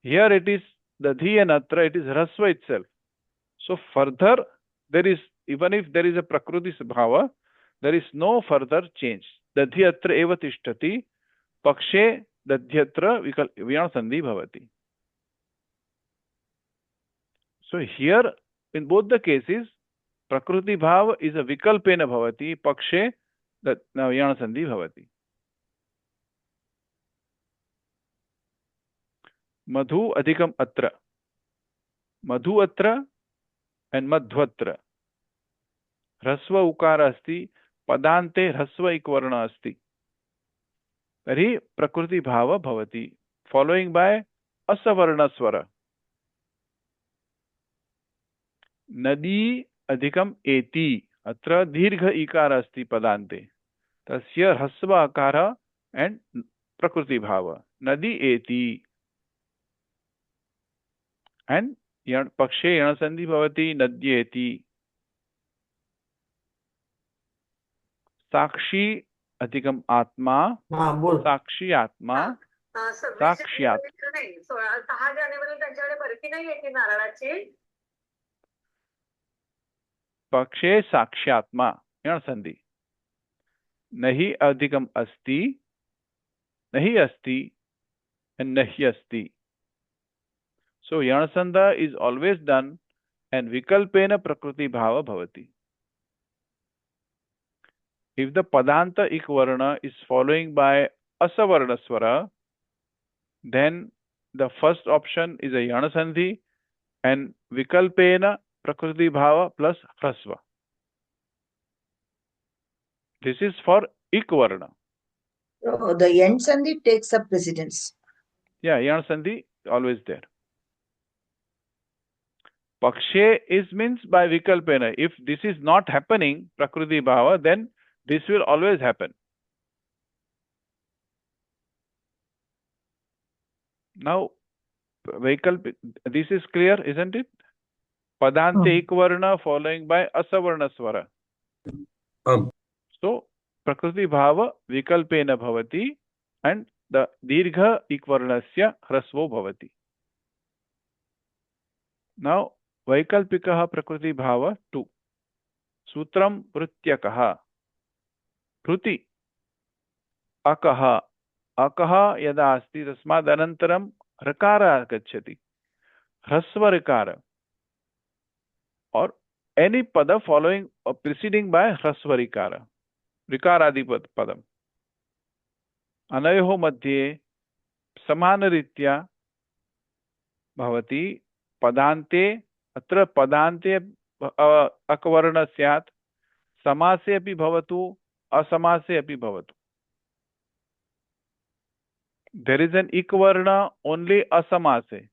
here it is dadhi and atra, it is rasva itself. So further there is, even if there is a prakriti bhava, there is no further change. Dadhi atra eva tishtati, pakshe dadhyatra vyana sandhi bhavati. So here in both the cases prakriti bhava is a vikalpena bhavati, pakshe vyana sandhi bhavati. Madhu adhikam atra, madhu atra and madhvatra. ह्रस्व उकार अस्ति, पदान्ते ह्रस्व इक वर्ण अस्ति, तर्हि प्रकृति भाव भवति, फॉलोइंग बाय असवर्ण स्वर. नदी अधिकम एति, अत्र दीर्घ इकार अस्ति पदान्ते, तस्य ह्रस्व आकार एंड प्रकृति भाव. नदी एति एंड पक्षे यण संधि भवति, नद्येति. साक्षी अधिकम आत्मा, साक्षी आत्मा, साक्षी आत्मा. पक्षे साक्ष्यात्मा यण संधि. नहीं अधिकम अस्ति, नहीं अस्ति and nahi asti. So yanasandha is always done and vikalpena prakriti bhava bhavati. If the padanta ikvarna is following by asavarna swara, then the first option is a yanasandhi and vikalpena prakriti bhava plus hrasva. This is for ikvarna. So the yan sandhi takes up precedence. Yeah, yanasandhi always there. Pakshe is means by vikalpena. If this is not happening, prakriti bhava, then this will always happen. Now, this is clear, isn't it? Padante ikvarna following by asavarna swara. So, prakriti bhava vikalpena bhavati and the dirgha ikvarnasya hrasvo bhavati. Now, vaikalpikaha prakriti bhava 2. Sutram prutyakaha. Pruti akaha. Akaha yada asti tasmad anantaram rakara agacchati. Hrasva rakara. Or any pada following or preceding by hrasva rikara. Rikaradi padam. Anayoho madhye samanaritya bhavati padante atra padante akvarna syat samase api bhavatu asamase api bhavatu. There is an ikvarna only asamase.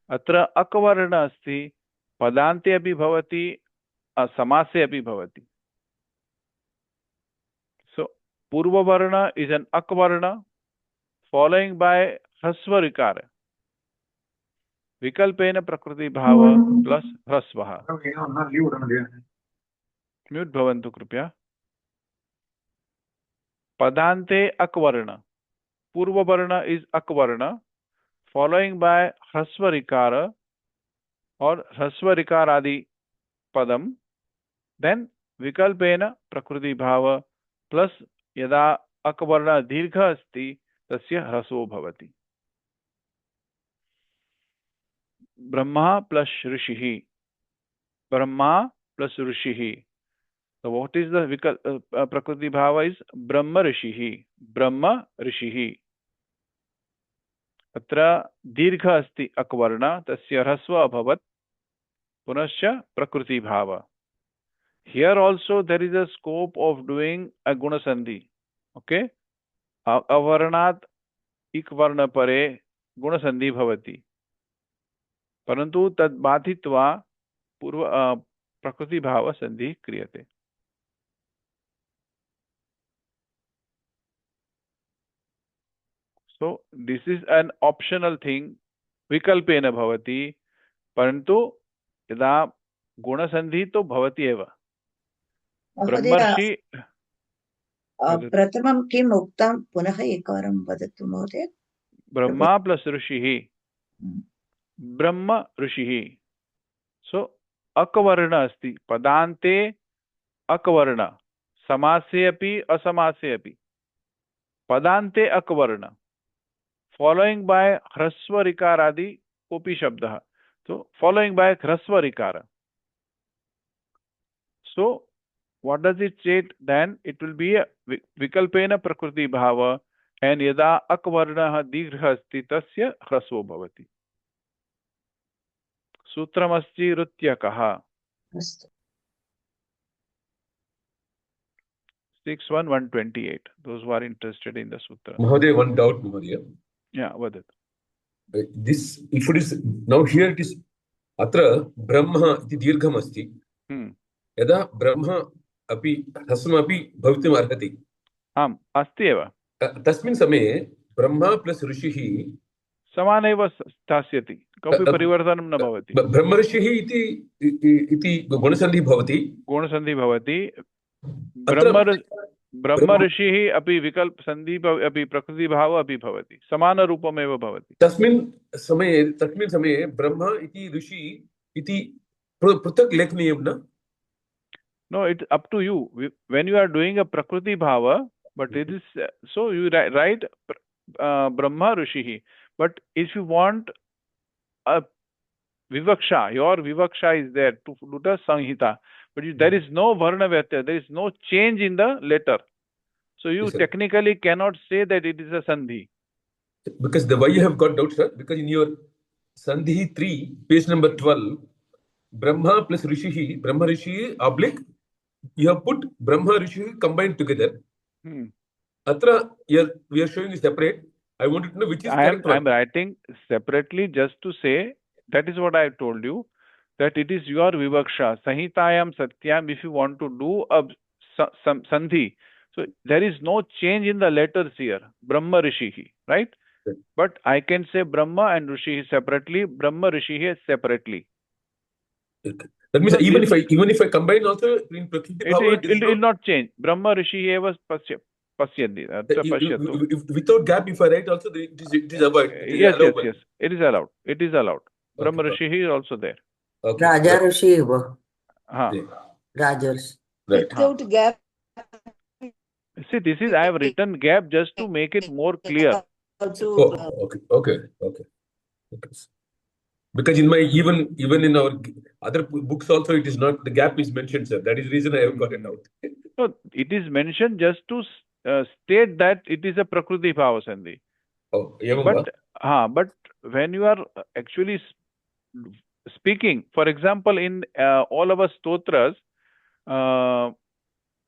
Atra akvarna asti padante api bhavati asamase api bhavati. So purva varna is an akvarna following by hrasva rikara. Vikalpena prakriti bhava plus hrasvaha. Mute bhavantu kripya. Padante akvarna. Purva varna is akvarna following by hrasva rikara or hrasva rikaradi padam. Then vikalpena prakriti bhava plus yada akvarna dirgha asti tasya hraso bhavati. Brahma plus Rishihi. Brahma plus Rishihi. So what is the prakriti bhava is Brahma Rishihi. Brahma Rishihi. Atra dirgha asti akvarna tasya hrasva abhavat punascha prakriti bhava. Here also there is a scope of doing a guna sandhi. Okay? Avarnat ikvarna pare guna sandhi bhavati. Parantu tad bathitva purva prakriti bhava sandhi kriyate. So this is an optional thing. Vikalpena bhavati. Parantu yada गुणसन्धिः तो भवति एव। महोदय, ब्रह्मर्षि वदतु। प्रथमं किम् उक्तं, पुनः एकवारं वदतु महोदय। ब्रह्मा प्लस ऋषिः, ब्रह्म ऋषिः। सो अकवर्ण अस्ति, पदान्ते अकवर्ण, समासे अपि असमासे अपि। पदान्ते अकवर्ण, फॉलोइंग बाय ह्रस्व ऋकार आदि कोऽपि शब्दः, तो फॉलोइंग बाय ह्रस्व ऋकार। So what does it say then? It will be a vikalpena prakriti bhava, and yada akvarnah dirgha asti tasya hrasvo bhavati. Sutramasti rutyakah. 61128. Those who are interested in the sutra. Mahoday, one doubt, Mahoday. Yeah, vadat. This, if it is, now here it is, atra brahma iti dirgham asti. यदा ब्रह्म अपि ह्रस्वमपि भवितुम् अर्हति। आम्, अस्ति एव। तस्मिन् समये Brahma plus ऋषिः समानैव स्थास्यति, कोऽपि परिवर्तनं न भवति। ब्रह्मऋषिः इति गुणसन्धिः भवति। गुणसन्धिः भवति। ब्रह्म ऋषिः अपि विकल्प संधि अपि प्रकृति भाव अपि भवति, समानरूपमेव भवति। तस्मिन् समये ब्रह्म इति ऋषि इति पृथक् लेखनीयं न? No, it's up to you. When you are doing a prakriti bhava, but it is so you write Brahma Rishihi. But if you want a vivaksha, your vivaksha is there to do the Sanhita, but there is no varna vyatya, there is no change in the letter. So you technically cannot say that it is a sandhi. Because the why you have got doubt, sir? Because in your Sandhi 3, page number 12, Brahma plus Rishihi, Brahma Rishihi oblique, you have put Brahma Rishihi combined together. Atra, we are showing is separate. I wanted to know which is correct. I am writing separately just to say, that is what I told you, that it is your vivaksha. Sahitayam satyam, if you want to do a sandhi, so there is no change in the letters here. Brahma Rishihi, right? But I can say Brahma and Rishihi separately, Brahma Rishihi separately. That means even if I combine also in Prakriti Bhava, it will not change. Brahma Rishihi eva pasyati. Without gap, if I write also, it is avoided. Yes. It is allowed. It is allowed. Brahma Rishihi is also there. Okay. Raja Rishi. Rajars. Right. Without gap. See, this is, I have written gap just to make it more clear. Okay. Because in my even in our other books also it is not, the gap is mentioned, sir. That is the reason I have got it out. No, it is mentioned just to state that it is a Prakriti Bhava Sandhi. Oh, but when you are actually speaking, for example, in all our stotras,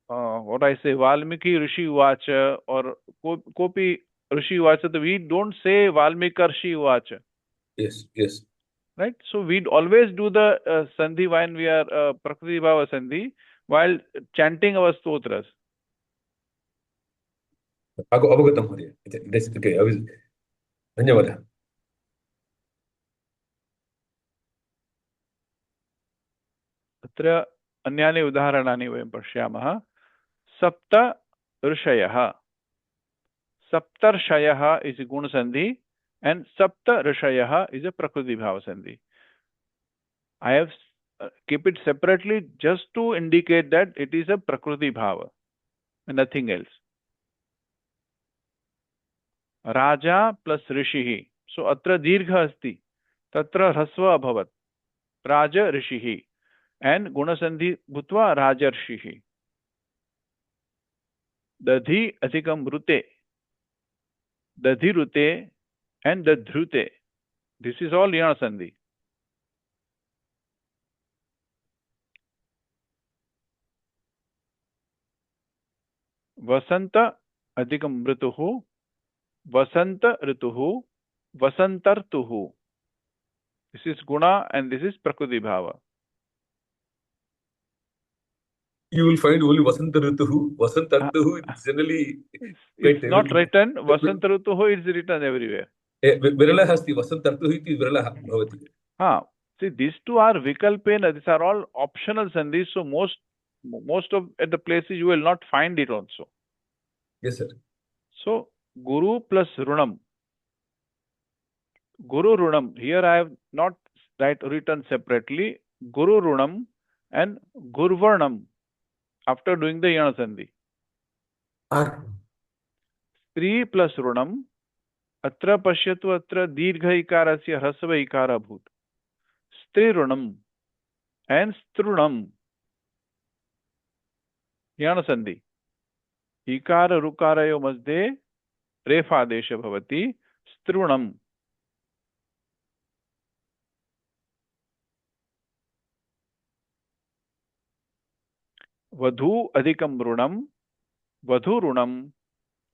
what I say, Valmiki Rishi Uvacha or Kopi Rishi Uvacha, we don't say Valmiki Rishi Uvacha. Yes. Right? So we always do the Sandhi when we are Prakriti Bhava Sandhi while chanting our stotras. Avagatam Mahoday. That's okay. I will. Dhanyavada. अत्र अन्यानि उदाहरणानि वयं पश्यामः. सप्त ऋषयः. Saptarshayah is a Guna Sandhi and Sapta Rishayah is a Prakriti Bhava Sandhi. I have keep it separately just to indicate that it is a Prakriti Bhava and nothing else. Raja plus Rishihi. So atra dirgha asti. Tatra hrasva abhavat. Raja Rishihi. And Guna Sandhi bhutva Rajarshihi. Dadhi adhikam rute. Dadhirute and Dadhrute. This is all Yana Sandhi. Vasanta adhikam rituhu. Vasanta rituhu. Vasantartuhu. This is Guna and this is Prakriti Bhava. You will find only Vasantartuhu. Vasantartuhu is generally... It's not written. Vasantartuhu is written everywhere. Virala hasti. Vasantartuhu iti virala bhavati. See, these two are vikalpena. These are all optional sandhis. So most of at the places you will not find it also. Yes, sir. So guru plus runam. Guru runam. Here I have not written separately. Guru runam and gurvarnam after doing the yana sandhi. Stri plus runam. Atra pashyatu atra dirgha ikarasya hrasva ikara bhut. Strirunam and strunam. Yana sandhi. Ikara rukarayo mazde refadesha bhavati. Strunam. Vadhu adhikam runam. Vadhu runam.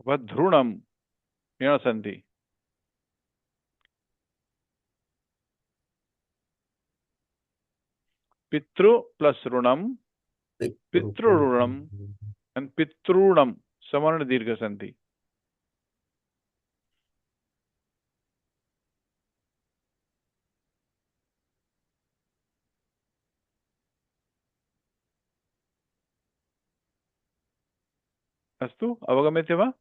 Vadhrunam. Yana sandhi. Pitru plus runam. Pitrurunam and pitrunam. Savarna dirgha sandhi. Astu avagametyate va?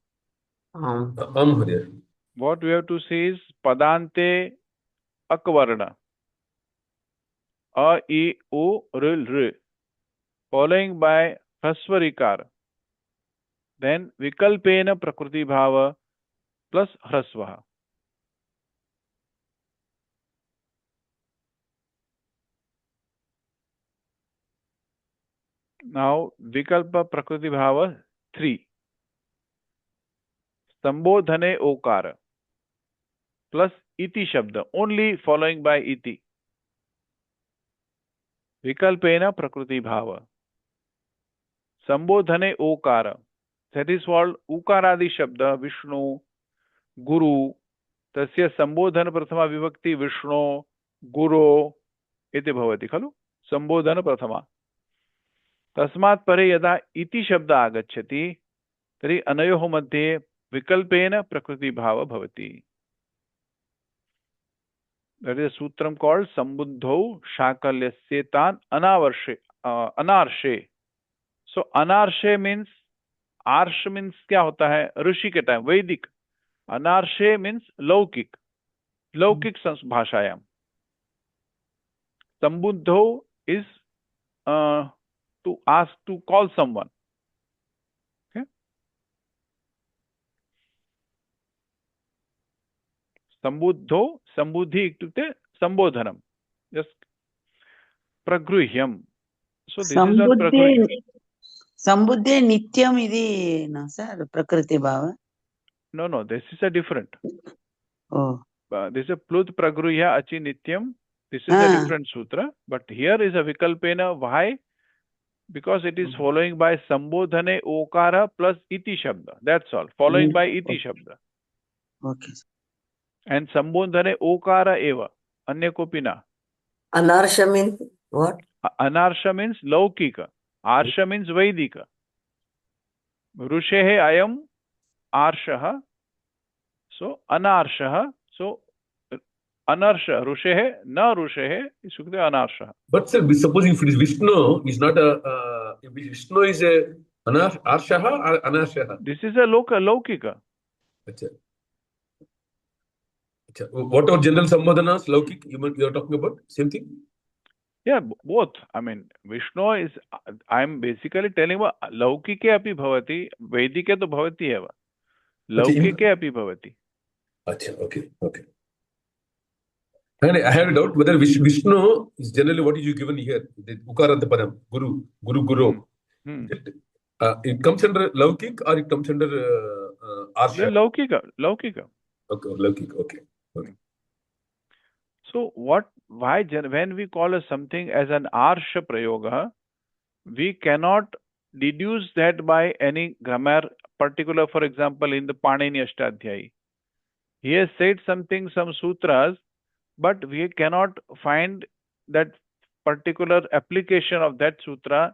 What we have to say is padante akvarna. A, I, U, R, R. Following by hrasvarikar. Then vikalpena prakriti bhava plus hrasvaha. Now vikalpa prakriti bhava 3. Sambodhane okara plus iti shabda. Only following by iti. Vikalpena prakriti bhava. Sambodhane okara. That is called ukaradi shabda. Vishnu, Guru. Tasya sambodhana prathama vivakti Vishnu, Guru. Iti bhavati khalu. Sambodhana prathama. Tasmat pare yada iti shabda agacchati. Tari anayoho madhye vikalpena prakriti bhava bhavati. That is a sutram called Sambuddho Shakalyasetan Anarshe. So Anarshe means, Arsh means क्या होता है? ऋषि के time, वैदिक. Anarshe means लौकिक. लौकिक भाषायाम. Sambuddho is to ask, to call someone. Okay? Sambuddho, Sambuddhi इत्युक्ते Sambodhanam. Just Pragruhyam. So this is not Pragruhyam. Sambuddhe nityam idi, no sir, prakriti bhava. No, this is a different. Oh. This is a Plut Pragruhya Achi Nityam. This is a different sutra. But here is a Vikalpena. Why? Because it is following by Sambodhane Okara plus Iti Shabda. That's all. Following by Iti Shabda. Okay. And Sambodhane Okara Eva. Anya Kopina. Anarsha means what? Anarsha means Laukika. Arsha means Vaidika. Rushehe ayam arshaha. So Anarshaha. So Anarsha. Rushehe, na Rushehe. Isukte Anarshaha. But sir, supposing if it is Vishnu, is not a if Vishnu is a Arshaha or Anarshaha? This is a Laukika. Achha. Achha. What are general Sambodhanas, Laukik, you are talking about? Same thing? Yeah, both. I mean, Vishnu is, I'm basically telling you, Laukike api bhavati, Vedike to bhavati eva. Laukike api bhavati. Achha, okay. And I have a doubt whether Vishnu is generally what is you given here, the Ukaranta Padam, Guru. It comes under Laukik or it comes under Arsha? Laukika. Okay, Laukik, okay. So why when we call something as an Arsha Prayoga, we cannot deduce that by any grammar particular, for example, in the Panini Ashtadhyayi. He has said something, some sutras, but we cannot find that particular application of that sutra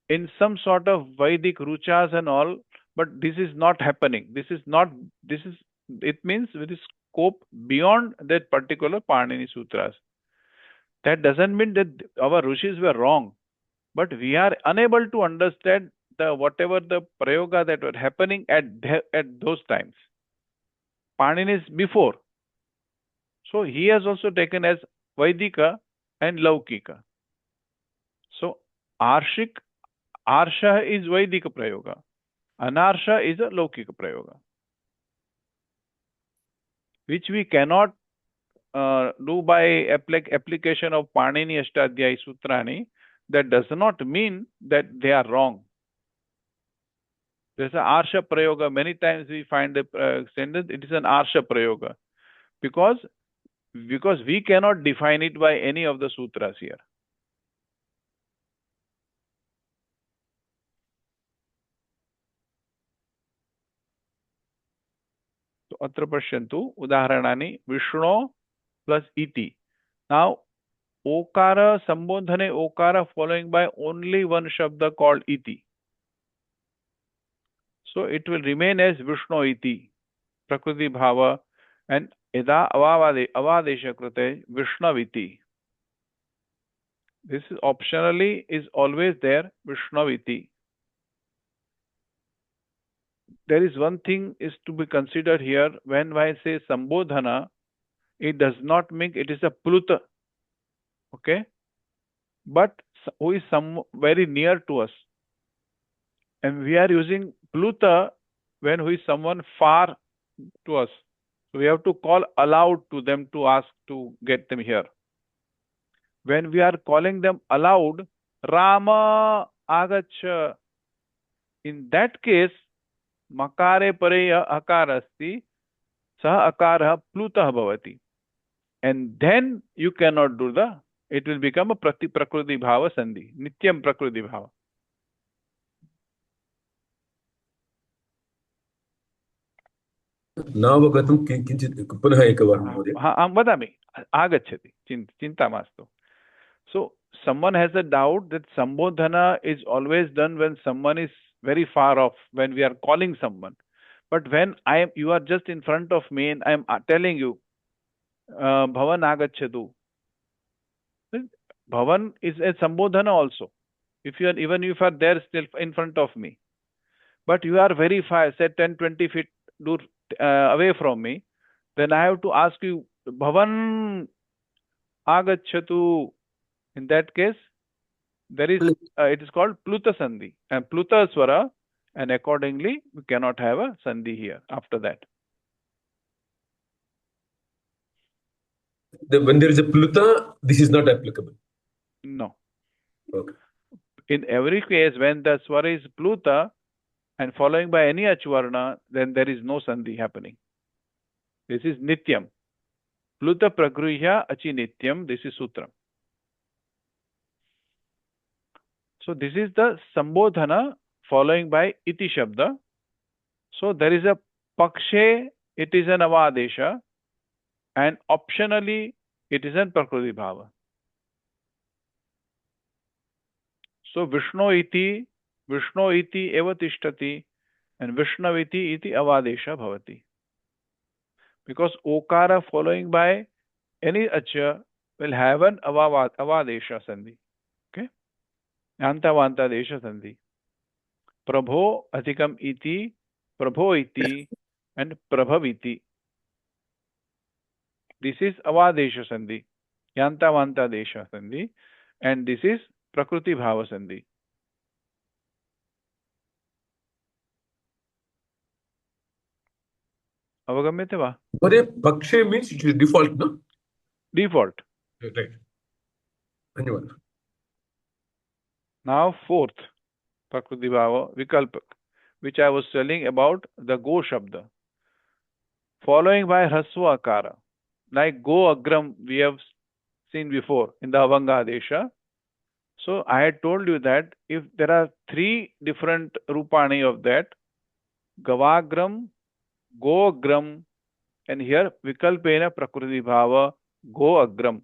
in some sort of Vedic ruchas and all, but this is not happening. It means with scope beyond that particular Panini sutras. That doesn't mean that our rishis were wrong, but we are unable to understand the whatever the prayoga that were happening at those times. Panini is before, so he has also taken as Vaidika and Laukika. So Arshik, Arsha is Vaidika prayoga, Anarsha is a Laukika prayoga, which we cannot do by application of Panini Ashtadhyayi Sutrani. That does not mean that they are wrong. There's an Arsha prayoga. Many times we find the sentence, it is an Arsha prayoga, because we cannot define it by any of the sutras here. So atra pashyantu udaharanani Vishnu plus iti. Now okara sambodhane okara following by only one shabda called iti. So it will remain as Vishnu iti, prakriti bhava, and yada avadesha krute Vishnaviti. This is optionally is always there, Vishnaviti. There is one thing is to be considered here. When I say Sambodhana, it does not mean it is a Pluta, okay? But who is very near to us. And we are using Pluta when who is someone far to us. So we have to call aloud to them to ask to get them here. When we are calling them aloud, Rama agacha, in that case, makare pareya akara asti, sah akara plutah bhavati. And then you cannot do it will become a prakriti bhava sandhi, nityam prakriti bhava. नावगतं किञ्चित् पुनः एकवारं महोदय. वदामि, आगच्छति, चिन्ता मास्तु. So someone has a doubt that Sambodhana is always done when someone is very far off, when we are calling someone. But when you are just in front of me and I am telling you, Bhavan agacchatu. Bhavan is a Sambodhana also. If you are there still in front of me. But you are very far, say 10-20 feet away from me, then I have to ask you, Bhavan agacchatu. In that case, there is it is called Pluta Sandhi and Pluta Swara, and accordingly we cannot have a Sandhi here after that. When there is a Pluta, this is not applicable. No. Okay. In every case, when the Swara is Pluta and following by any Achvarna, then there is no Sandhi happening. This is Nityam. Pluta Pragrihya Achi Nityam. This is Sutra. So this is the Sambodhana following by iti shabda. So there is a pakshe, it is an avadesha, and optionally it is an prakriti bhava. So Vishnu iti eva tishtati, and Vishnaviti iti avadesha bhavati. Because okara following by any acha will have an avadesha sandhi. Antavanta desha sandhi. Prabho adhikam iti, prabho iti, and prabhaviti. This is avadesha sandhi, yantavanta desha sandhi, and this is prakriti bhava sandhi. Avagamyate va? But a pakshe means it is default, no? Default. Right. Dhanyavad. Now fourth, prakriti bhava vikalpak, which I was telling about the go shabda. Following by hrasva akara. Like go agram we have seen before in the Avanga Adesha. So I had told you that if there are three different rupani of that, Gavagram, Goagram, and here Vikalpena Prakriti Bhava, Goagram.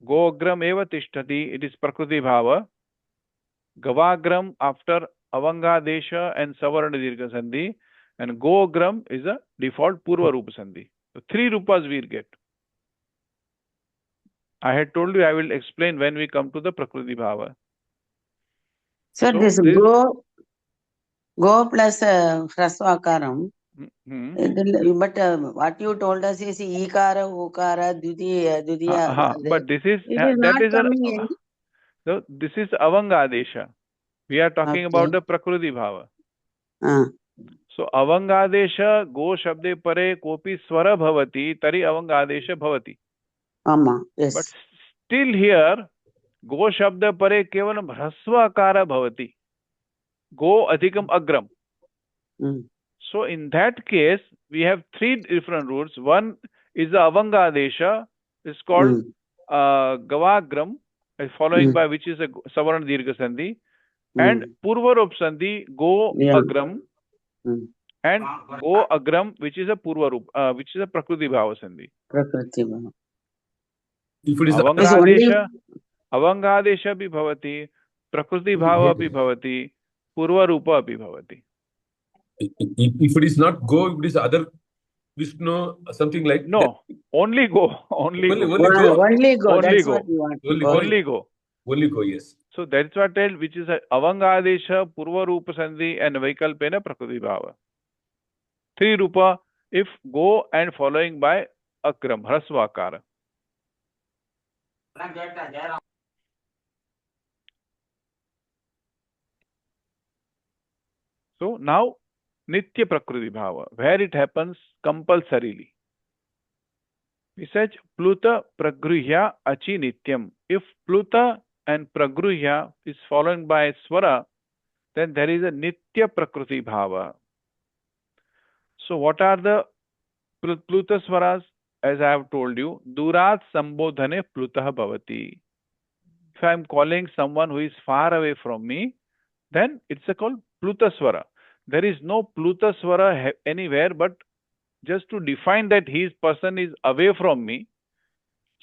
Goagram eva tishtati, it is Prakriti Bhava. Gavagram after Avanga Desha and Savarna Dirgha Sandhi, and Goagram is a default Purva Rupa Sandhi. So three rupas we'll get. I had told you I will explain when we come to the Prakriti Bhava. Sir, So this go plus Hraswakaram. But what you told us is Ikara, Ukara, Dutiya. But this is It is that not is coming in. so this is Avangadesha. We are talking about the Prakriti Bhava. So Avangadesha go shabde pare kopi swara bhavati tari Avangadesha bhavati. Yes. But still here go shabda pare kevalam hraswakara bhavati. Go adhikam agram. So in that case we have three different rules. One is the Avangadesha, is called Gavagram, following by which is a Savarna Dirgha Sandhi, and Purvarup Sandhi, Go Agram, and Go Agram, which is a Purvarup, which is a Prakriti Bhava Sandhi. Prakriti Bhava. If it is Avangadesha bhi bhavati, Prakriti Bhava bhi bhavati, Purvarupa bhi bhavati. If it is not go, if it is other Vishnu, something like no, that. Only go, only go. Only go. Only That's go. what you want. Only go. Only go, yes. So that's what I tell, which is Avangadesha, Purva Rupa Sandhi, and Vaikalpena Prakriti Bhava. Three Rupa if go and following by Akram, Hraswakara. So now Nitya Prakriti Bhava, where it happens compulsorily. We said Pluta Pragruhya Achi Nityam. If Pluta and Pragruhya is followed by Swara, then there is a Nitya Prakriti Bhava. So what are the Pluta Swaras? As I have told you, Durat Sambodhane Plutah Bhavati. If I am calling someone who is far away from me, then it's called Pluta Swara. There is no Pluta Swara anywhere, but just to define that his person is away from me,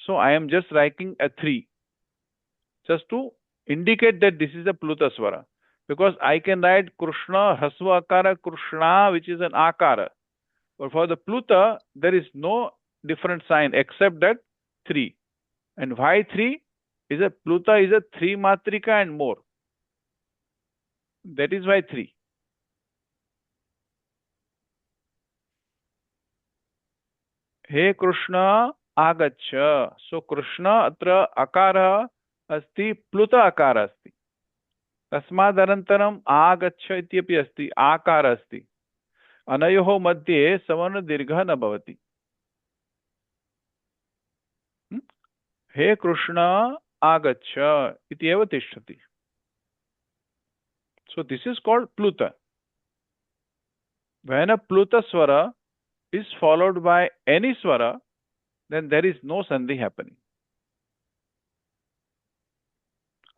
so I am just writing a 3, just to indicate that this is a Pluta Swara. Because I can write Krishna, Hasva Akara, Krishna, which is an Akara. But for the Pluta, there is no different sign except that 3. And why 3? Is a Pluta is a 3 Matrika and more. That is why 3. He Krishna Agaccha. So Krishna atra akara asti, Pluta akara asti. Tasmadarantaram Agaccha ityapi asti, akara asti. Anayoho madhye savarna dirgha na bhavati. He Krishna Agaccha ityeva tishtati. So this is called Pluta. When a Pluta Swara is followed by any Swara, then there is no Sandhi happening.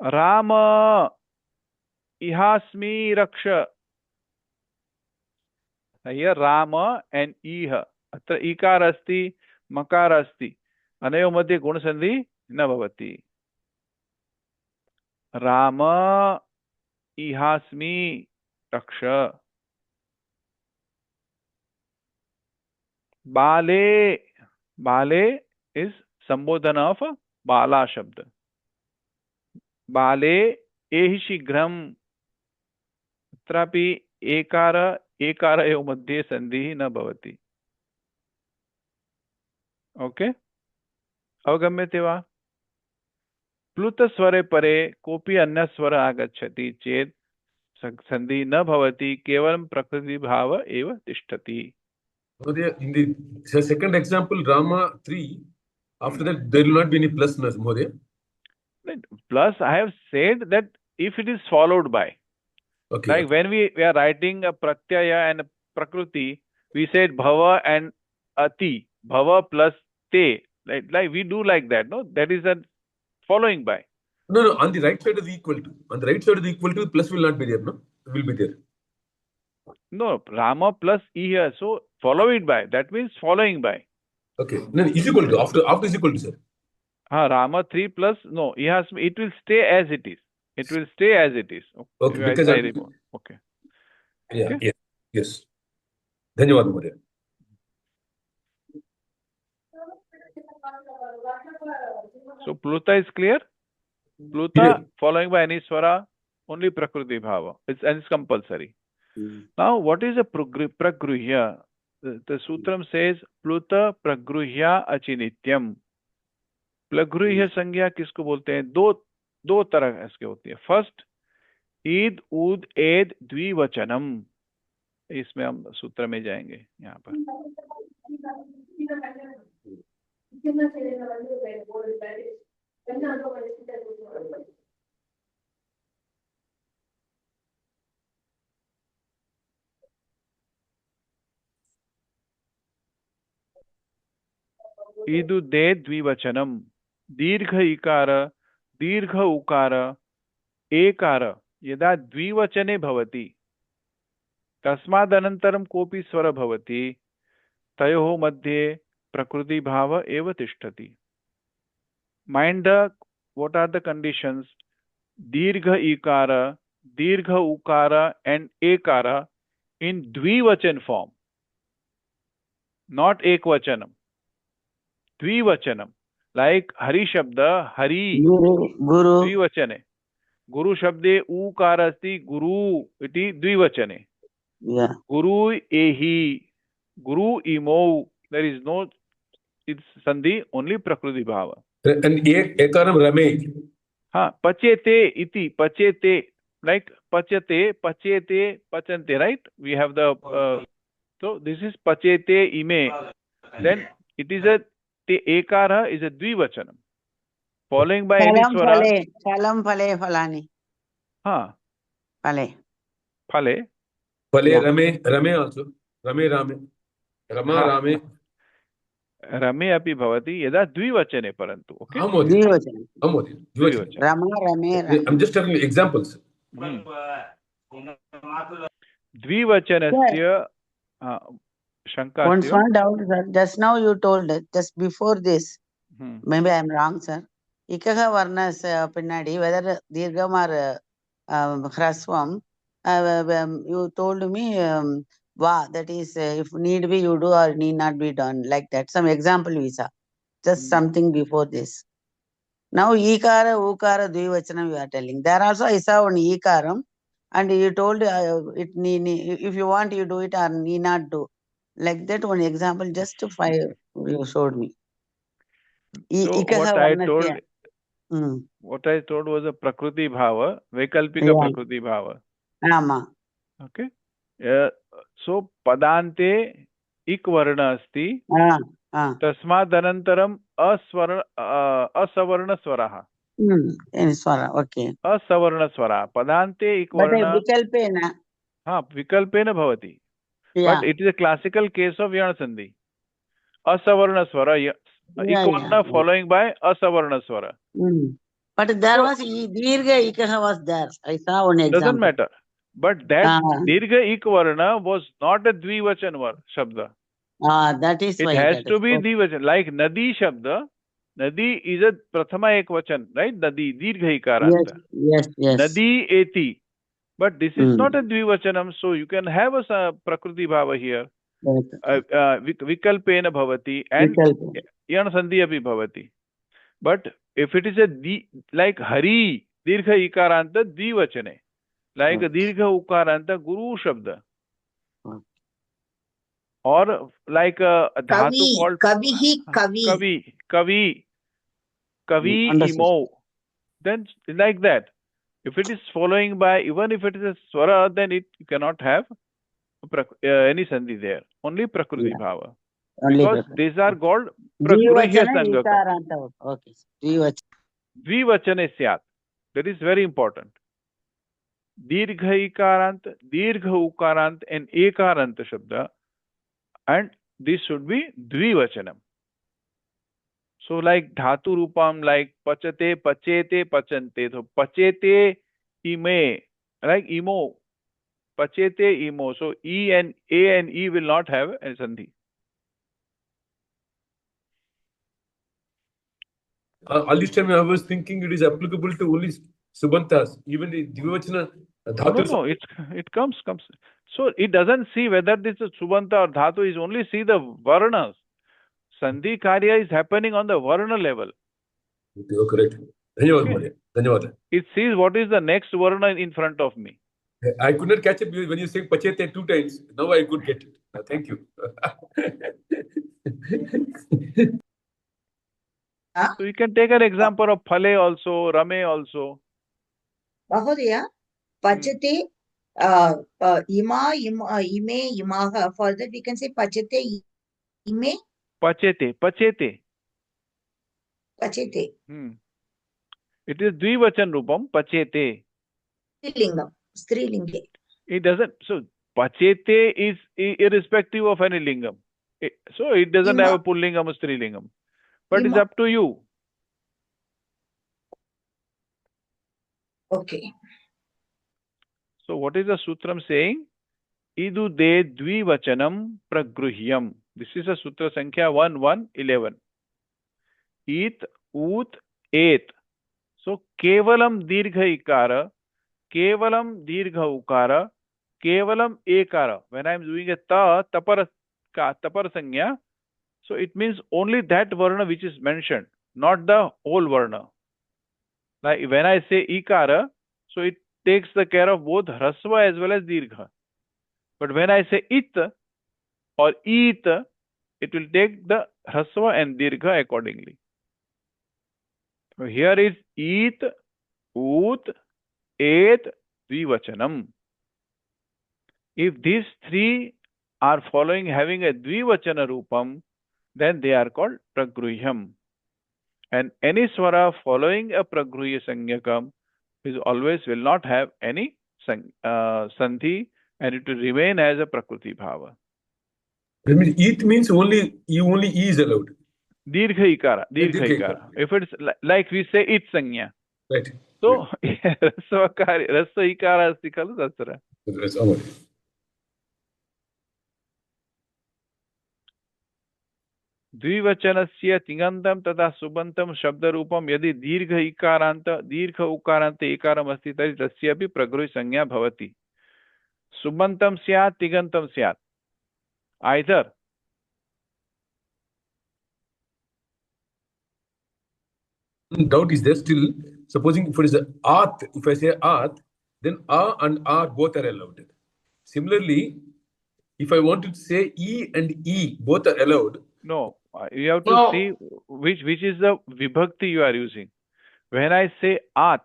Rama Ihasmi Raksha. Here Rama and Iha. Atra Ikara asti, Makara asti. Anayo madhye guna sandhi na bhavati. Rama Ihasmi Raksha. Bale. Bale is Sambodhana of Bala Shabda. Bale ehi shighram. Atrapi ekara ekarayo madhye sandhi na bhavati. Okay? अवगम्यते वा? प्लुत स्वरे परे कोपि अन्य स्वर आगच्छति चेत संधि न भवति, केवलं प्रकृति भाव एव तिष्ठति. In the second example, Rama 3, after that there will not be any plus, Mahodaya. Plus, I have said that if it is followed by, like when we are writing a pratyaya and a prakriti, we said bhava and ati, bhava plus te. Like we do like that, no? That is a following by. No, on the right side of the equal to. On the right side of the equal to, plus will not be there, no? It will be there. No, Rama plus E here. So follow it by. That means following by. Okay. No, is equal to. After is equal to, sir. Rama 3 plus, no, it will stay as it is. It will stay as it is. Okay, because I remove. Okay. Yeah, okay. Yeah, yes. Dhanyavad, Mahodaya. So Pluta is clear. Pluta Yeah. following by any swara, only Prakriti Bhava. It's compulsory. Now, what is a Pragruhya? The Sutram says Pluta Pragruhya Achinityam. Pragruhya संज्ञा किसको बोलते हैं? दो तरह इसके होती है. First, Eid उद एद द्विवचनम. इसमें हम सूत्र में जाएंगे यहाँ पर. ईदुदे द्विवचनम. दीर्घ इकार दीर्घ उकार एकार यदा द्विवचने भवति तस्मादनन्तरं कोऽपि स्वर भवति तयोः मध्ये प्रकृति भाव एव तिष्ठति. Mind what are the conditions? Dirgha ikara, dirgha ukara and ekara in dvivachan form, not ekvachanam. Dvivachanam. Like Hari Shabda, Hari, Guru. dvivachane. Guru Shabde ukara asti Guru iti dvivachane. Yeah. Guru ehi, Guru imo. There is no, it's sandhi, only prakriti bhava. And ekaram rame. हाँ, pachete iti, pachete, like pachate, pachete, pachante, right? We have the, so this is pachete ime. Then it is a, te ekara is a dvivachanam. Following by any swara. Phalam phale phalani. हाँ. Phale. Phale. Phale Yeah. rame also. Rame rame. Rama हाँ. rame. रमे अपि भवति यदा द्विवचने परन्तु. Okay. Dvivachan. Rama rame. I'm just telling you examples. द्विवचनस्य शंका. One doubt, sir. Just now you told, just before this, maybe I am wrong, sir. Ikaha varnas pinnadi, whether dirgham or hrasvam, you told me va, that is if need be you do or need not be done, like that. Some example visa. Just something before this. Now ikara, ukara, dvivachanam you are telling. There also I saw one ikaram and you told if you want you do it or need not do. Like that one example, just 5 you showed me. So what I told was a prakriti bhava, vaikalpika prakriti bhava. Rama. Okay. So padante ik varna asti. Tasmadanantaram asavarna swaraha. Swara, okay. Asavarna swara. Padante ik varna. But vikalpena. Vikalpena bhavati. But it is a classical case of yana sandhi. Asavarna swara. Ikvarna following by asavarna swara. But there was dirgha ikaha was there. I saw one example. Doesn't matter. But that dirgha ikvarna was not a dvivachan shabda. That is it why. It has to be dvivachan. Like nadi shabda. Nadi is a prathama ekvachan, right? Nadi, dirgha ikaranta. Yes. Nadi eti. But this is not a dvivachanam, so you can have a prakriti bhava here. Vikalpena bhavati and yana sandhi api bhavati. But if it is like Hari, dirgha ikaranta dvivachane. Like dirgha ukaranta guru shabda. Or like a dhatu called kavi imo. Then like that. If it is following by, even if it is a swara, then you cannot have any sandhi there. Only prakriti bhava. Because these are called prakriti sangaka. Okay. Dvivachane syat. That is very important. Dirgha ikarant, dirgha ukarant and ekarant shabda. And this should be dvivachanam. So like dhatu rupam, like pachate, pachete, pachante. So pachete ime, like imo. Pachete imo. So E and A and E will not have a sandhi. All this time I was thinking it is applicable to only subantas, even the dvivachana dhatu. No, it comes. So it doesn't see whether this is subanta or dhatu, is only see the varnas. Sandhi karya is happening on the varna level. Okay, correct. धन्यवाद Okay. महोदय. धन्यवाद. It sees what is the next varna in front of me. I could not catch it when you say pachete 2 times. Now I could get it. Thank you. So you can take an example of phale also, rame also. Mahodaya, pachate, ime, imaha. For that we can say pachate, ime, Pachete, pachete. pachete. It is dvivachan rupam, pachete. Strilinge. It doesn't, so pachete is irrespective of any lingam. So it doesn't have a pullingam or strilingam. But it's up to you. Okay. So what is the sutram saying? Idu de dvivachanam pragruhyam. This is a sutra sankhya 1111. It, ut, et. So kevalam dirgha ikara, kevalam dirgha ukara, kevalam ekara. When I am doing a tapar sanya, so it means only that varna which is mentioned, not the whole varna. Like when I say ikara, so it takes the care of both hrasva as well as dirgha. But when I say it or it, it will take the hrasva and dirgha accordingly. So here is it, ut, et, dvivachanam. If these three are following having a dvivachana rupam, then they are called pragruhyam. And any swara following a pragruhya sanyakam is always will not have any sandhi, and it will remain as a prakriti bhava. That means it means only E is allowed. Dirgha ikara. If it's like we say it sanya. Right. So rasa ikara asti khalu tasra. That's all. द्विवचनस्य तिङन्तं तथा सुबन्तं शब्दरूपं यदि दीर्घ उकारान्त एकारम् अस्ति तर्हि तस्यापि प्रगृह्य संज्ञा भवति. सुबन्तं स्यात् तिङन्तं स्यात्. Either doubt is there still. Supposing if it is ath, if I say ath, then a and r both are allowed. Similarly, if I want to say e and e both are allowed. No, you have to see which is the vibhakti you are using. When I say ath,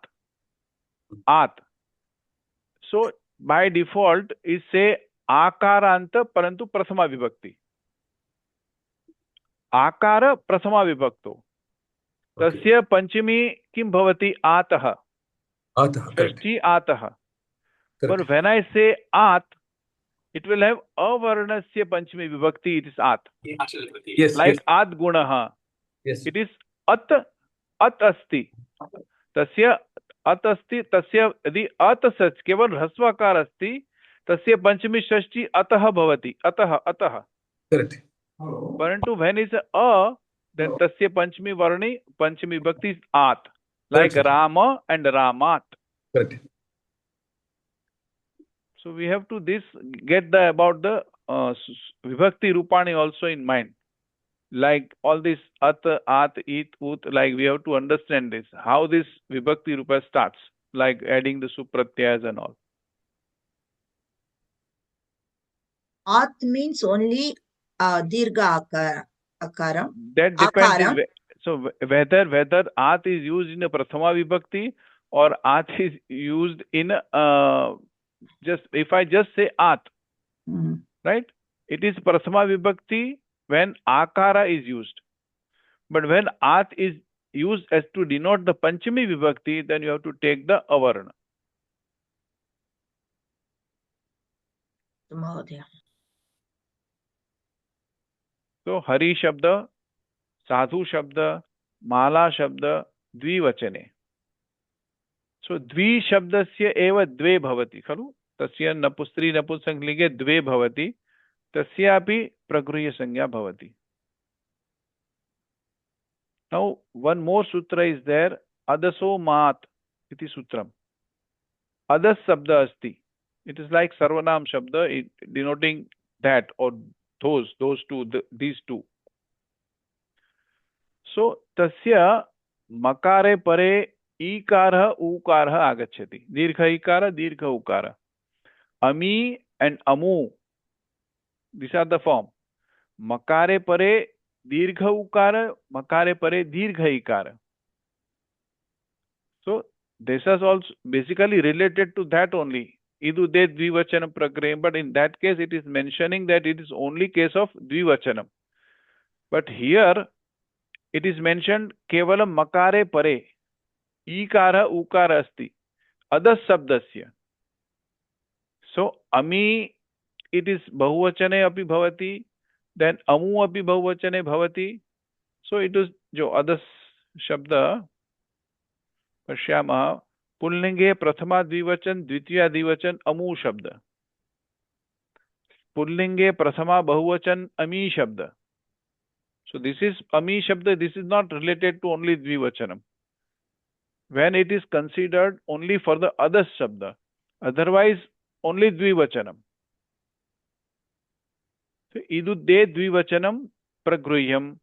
so by default is say akaranta parantu prathama vibhakti. Akara prathama vibhakto. Tasya panchami kim bhavati atah. Shashti atah. But when I say ath, it will have avarnasya panchami vibhakti, it is at. Yes. Like yes. at gunaha. Yes. It is at asti. Tasya at asti, tasya yadi at sach keval hrasvakar asti, tasya panchami shashti atah bhavati. Atah. Correct. Parantu when is a, then tasya panchami varni, panchami vibhakti is at. Like Correct. Rama and Ramat. Correct. So we have to get about the vibhakti rupani also in mind. Like all this at, it, ut, like we have to understand this. How this vibhakti rupa starts. Like adding the supratyas and all. At means only dirgha akara. That depends. So whether at is used in a prathama vibhakti or at is used in just if I just say at, right? It is prathama vibhakti when akara is used. But when at is used as to denote the panchami vibhakti, then you have to take the avarna. So Hari Shabda, Sadhu Shabda, Mala Shabda, Dvivachane. So Dvi Shabdasya eva dve bhavati. Khalu? Tasya napustri napusanglinge dve bhavati. Tasyapi pragruhya sanya bhavati. Now one more sutra is there. Adaso mat iti sutram. Adas Shabda asti. It is like Sarvanam Shabda denoting that or those two, these two. So tasya मकारे परे ईकारः ऊकारः आगच्छति, दीर्घ ईकार दीर्घ उकार. Ami and amu, these are the form. Makare pare dirgha ukara, makare pare dirgha ikara. So this is also basically related to that only. Idu de dvivachanam prakriyam, but in that case it is mentioning that it is only case of dvivachanam. But here it is mentioned kevalam makare pare ikara ukara asti adas sabdasya. So ami it is bahuvachane api bhavati, then amu api bahuvachane bhavati. So it is jo adas shabda पश्यामः पुल्लिंगे प्रथमा द्विवचन द्वितीया द्विवचन अमू शब्द, पुल्लिंगे प्रथमा बहुवचन अमी शब्द. So this is ami shabda, this is not related to only dvivachanam. When it is considered only for the adas shabda, otherwise only dvivachanam. So idu de dvivachanam pragruhyam.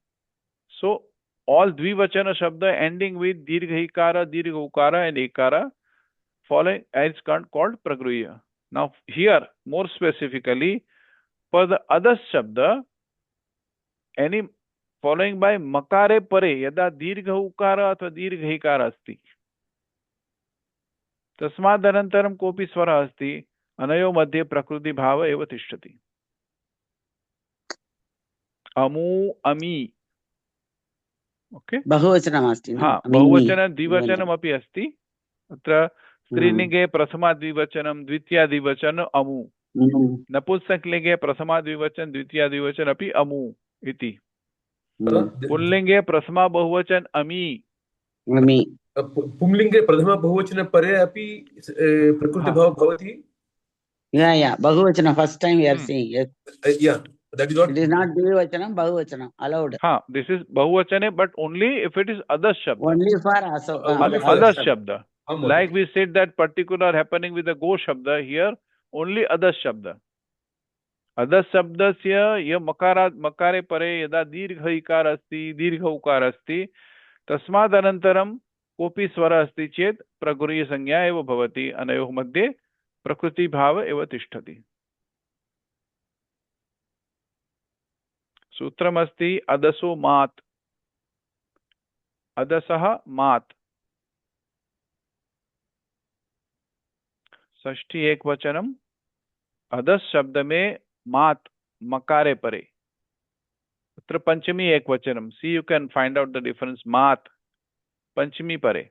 So all dvivachana shabda ending with dirgha ikara, dirgha ukara and ikara following is called pragruhya. Now here more specifically for the adas shabda, any following by makare pare yada dirgha ukara अथवा dirgha ikara asti, तस्माद् अनन्तरं कोऽपि स्वरः अस्ति, अनयोः मध्ये प्रकृति भाव एव तिष्ठति. अमु अमी. ओके, बहुवचनम् अस्ति न? हाँ, बहुवचन द्विवचनम् अपि अस्ति. अत्र स्त्रीलिङ्गे प्रथमा द्विवचनं द्वितीया द्विवचन अमु, नपुंसकलिङ्गे प्रथमा द्विवचन द्वितीया द्विवचन अपि अमु इति. पुल्लिङ्गे प्रथमा बहुवचन अमी, पुंलिङ्गे प्रथमा बहुवचन परे अपि प्रकृति भाव भवति. Yeah, bahuvachana first time we are seeing. Yeah, that is what It is not dvivachanam, bahuvachanam allowed. हाँ, this is bahuvachane, but only if it is adas shabda. Only for aso. Adas shabda. Like we said that particular happening with the go shabda, here only adas shabda. अदस शब्दस्य य मकारे परे यदा दीर्घ इकार अस्ति दीर्घ उकार अस्ति तस्माद् अनन्तरं कोऽपि स्वरः अस्ति चेत् प्रगुह्य संज्ञा एव भवति. अनयोः मध्ये प्रकृति भाव एव तिष्ठति. सूत्रमस्ति अदसो मात्, अदसः मात्. षष्ठी एकवचनम, अदस शब्द में मात मकारे परे. अत्र पंचमी एकवचनम. See you can find out the difference. मात पंचमी परे,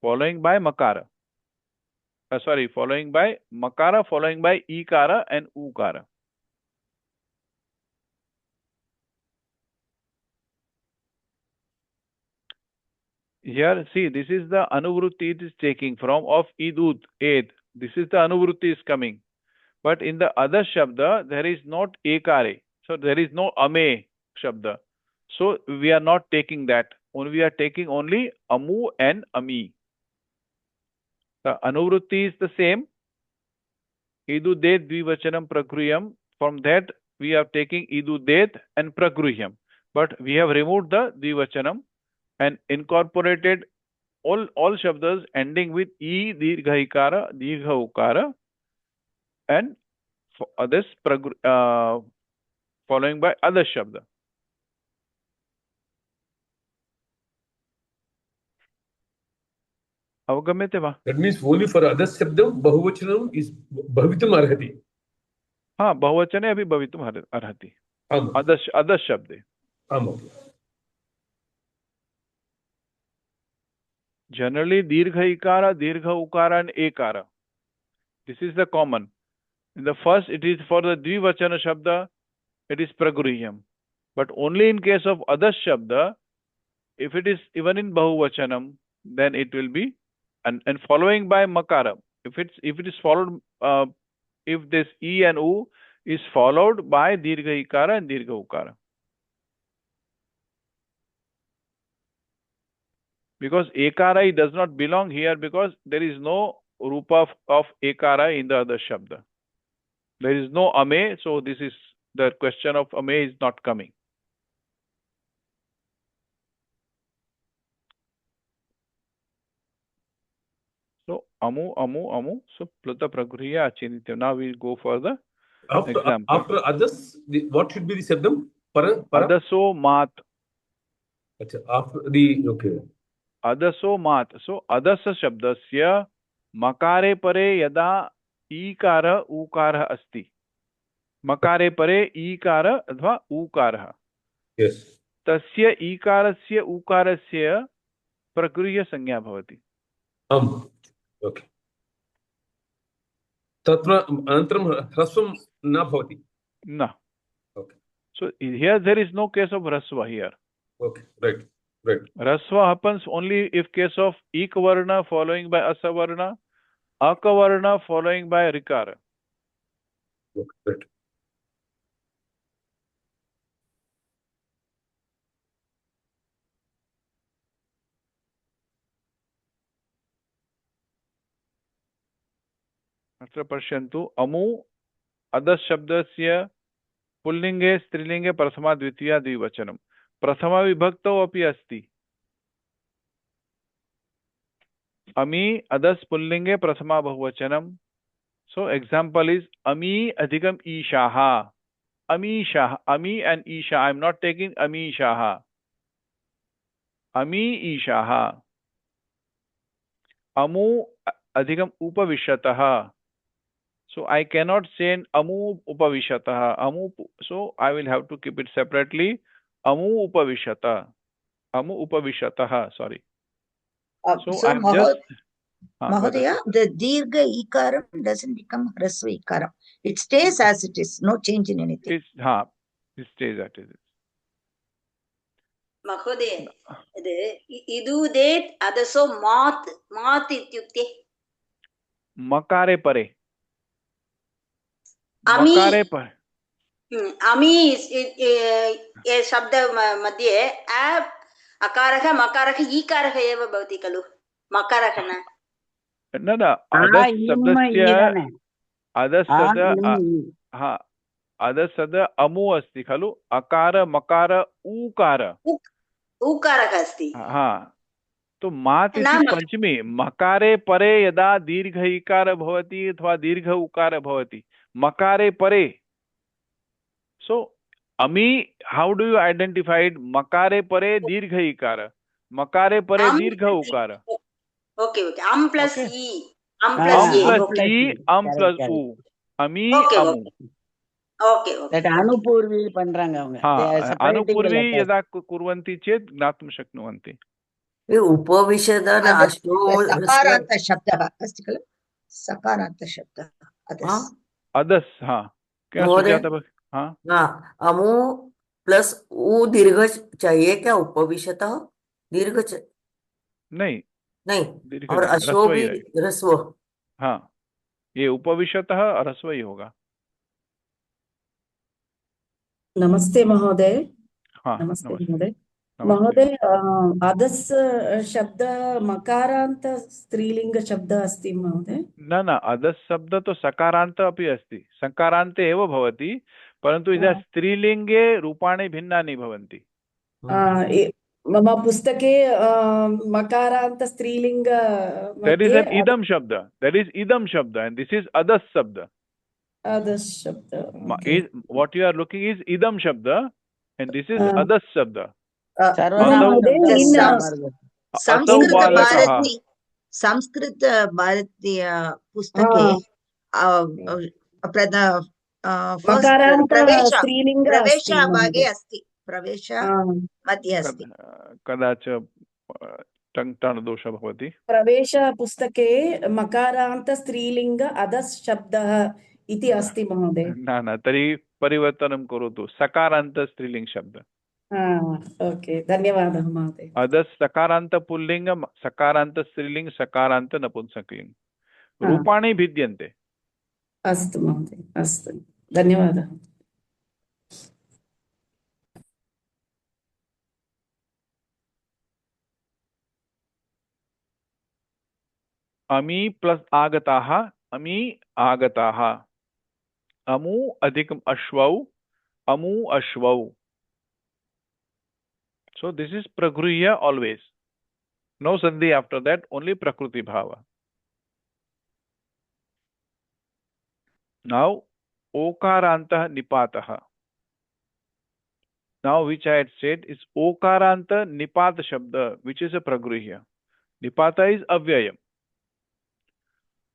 following by makara. Following by makara, following by ikara and ukara. Here, see, this is the anuvrutti it is taking from of idud, ed. This is the anuvrutti is coming. But in the other shabda, there is not ekare. So there is no ame shabda. So we are not taking that. We are taking only amu and ami. The anuvrutti is the same. Idu det dvivachanam prakriyam. From that, we are taking idu det and prakriyam. But we have removed the dvivachanam and incorporated all shabdas ending with e dirgha ikara, dirgha ukara, and others following by other shabda. अवगम्यते वा? That means only for other shabdam bahuvachanam is bhavitum arhati. हाँ, बहुवचने अभी भवितुम अर्हति. अदस शब्दे. Generally, dirgha ikara, dirgha ukara and ekara. This is the common. In the first, it is for the dvivachana shabda, it is pragruhyam. But only in case of adas shabda, if it is even in bahuvachanam, then it will be and following by makara. If it is followed, if this e and u is followed by dirgha ikara and dirgha ukara. Because ekara does not belong here because there is no rupa of ekara in the other shabda. There is no ame, so this is the question of ame is not coming. So amu, amu, amu. So pluta pragriya achinityam. Now we go for the example. After others, what should be the shabdam? Para? Adaso mat. Achha, after the, okay. Adaso mat. So adasa shabdasya makare pare yada ईकार ऊकार अस्ति. मकारे परे ईकार अथवा ऊकारः. Yes. तस्य ईकारस्य ऊकारस्य प्रकृय संज्ञा भवति. Okay. तत्र अनन्तरं ह्रस्वं न भवति. न. Okay. So here there is no case of rasva here. Okay. Right. Right. Rasva happens only if case of ikvarna following by asavarna, akavarna following by rikara. Okay. Right. अत्र पश्यन्तु. अमु अदस् शब्दस्य पुल्लिङ्गे स्त्रीलिङ्गे प्रथमा द्वितीया द्विवचनं. प्रथमा विभक्तौ अपि अस्ति. अमी अदस् पुल्लिङ्गे प्रथमा बहुवचनं. So example is ami adhikam ishaha. Amishaha. Ami and isha. I am not taking amishaha. Ami ishaha. Amu adhikam upavishataha. So I cannot say amu upavishataha. Amu. So I will have to keep it separately. Amu upavishata. Amu upavishataha. Sorry. So I'm just. Mahodaya, the dirgha ikaram doesn't become hrasva ikaram. It stays as it is, no change in anything. It stays as it is. Mahodaya, idudet adaso mat ityukte. Makare pare. Ami. Makare pare. Ami is shabda madhye akaraka makaraka ikaraka eva bhavati kalu. Makaraka na. न अदस् शब्दस्य अदसद अमु अस्ति खलु. अकार मकार ऊकार ऊकारः अस्ति. तो मात् इति पंचमी. मकारे परे यदा दीर्घ इकार भवति अथवा दीर्घ उकार भवति. मकारे परे. सो अमी, हाउ डू यू आइडेंटिफाइड? मकारे परे दीर्घ इकार, मकारे परे दीर्घ उकार. Okay, okay. Am plus okay. E. Am plus E. Am plus U. Ami, okay, amu. Okay, okay. That anupurvi pandranga avanga. Anupurvi yada kurvanti chet gnatum shaknuvanti. Upavishadan ashto sakaranta shabdah asti kala. Sakaranta shabdah. Adas. Adas, क्या सोचा था? हाँ, अमु plus उ दीर्घ चाहिए क्या? उपविशतः दीर्घ नहीं, और अश्व भी ह्रस्व. हाँ, ये उपविशतः ह्रस्व ही होगा. नमस्ते महोदय. नमस्ते महोदय. महोदय, अदस् शब्द मकारान्त स्त्रीलिंग शब्द अस्ति महोदय? न अदस् शब्द तो सकारान्त अपि अस्ति. सकारान्ते एव भवति, परन्तु इदं स्त्रीलिंगे रूपाणि भिन्नानि भवन्ति. मम पुस्तके मकारान्त स्त्रीलिंग There is an idam shabda. There is idam shabda, and this is adas shabda. Adas shabda. Okay. What you are looking is idam shabda, and this is adas shabda. Sanskrit भारतीय पुस्तके प्रवेश भागे अस्ति. प्रवेश मध्ये अस्ति. कदाचित् टङ् दोषः भवति. प्रवेश पुस्तके मकारान्त स्त्रीलिंग अदस् शब्दः इति अस्ति महोदय. न तर्हि परिवर्तनं करोतु. सकारान्त स्त्रीलिंग शब्द. ओके, धन्यवादः महोदय. अदस् सकारान्त पुल्लिंग, सकारान्त स्त्रीलिंग, सकारान्त नपुंसकलिंग रूपाणि भिद्यन्ते. अस्तु महोदय, अस्तु, धन्यवादः. अमी प्लस आगताः, अमी आगताः. अमु अधिकम अश्वौ, अमु अश्वौ. So this is pragruhya always. No sandhi after that, only prakruti bhava. Now, okaranta nipatah. Now, which I had said is okaranta nipata shabda, which is a pragrihya. Nipata is avyayam.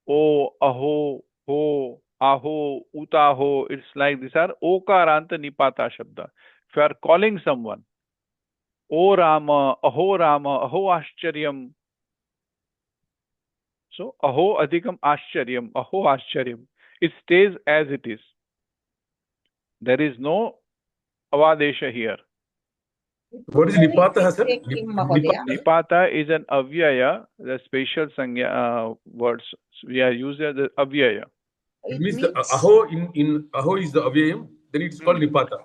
O, aho, ho, aho, utaho. It's like these are okaranta nipata shabda. If you are calling someone, O Rama, aho ashcharyam. So, aho adhikam ashcharyam, aho ashcharyam. It stays as it is. There is no avadesha here. What is nipata, sir? Kim Mahodaya? Nipata is an avyaya, the special sangya words. We are using the avyaya. It means the aho in aho is the avyayam, then it's called nipata.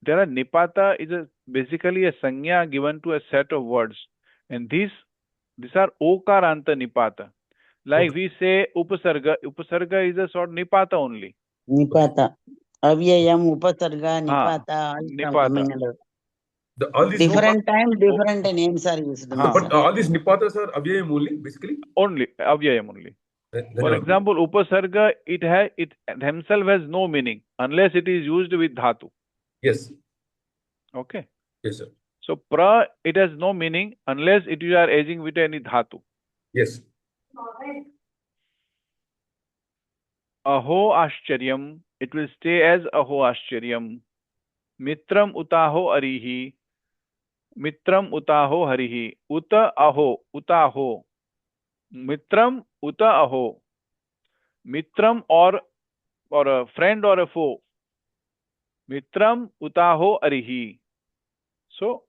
There are nipata is basically a sangya given to a set of words, and these are okaranta nipata. Like we say upasarga. Upasarga is a sort of nipata only. Nipata. Avyayam, upasarga, nipata. Nipata. All these different times, different names are used. But all these nipatas are avyayam only, basically? Only, avyayam only. For example, upasarga, it himself has no meaning unless it is used with dhatu. Yes. Okay. Yes, sir. So, pra, it has no meaning unless it you are aging with any dhatu. Yes. Aho ashcharyam, it will stay as aho ashcharyam. Mitram utaho arihi. Mitram utaho harihi. Uta aho, utaho. Mitram uta aho. Mitram or a friend or a foe. Mitram utaho arihi. So,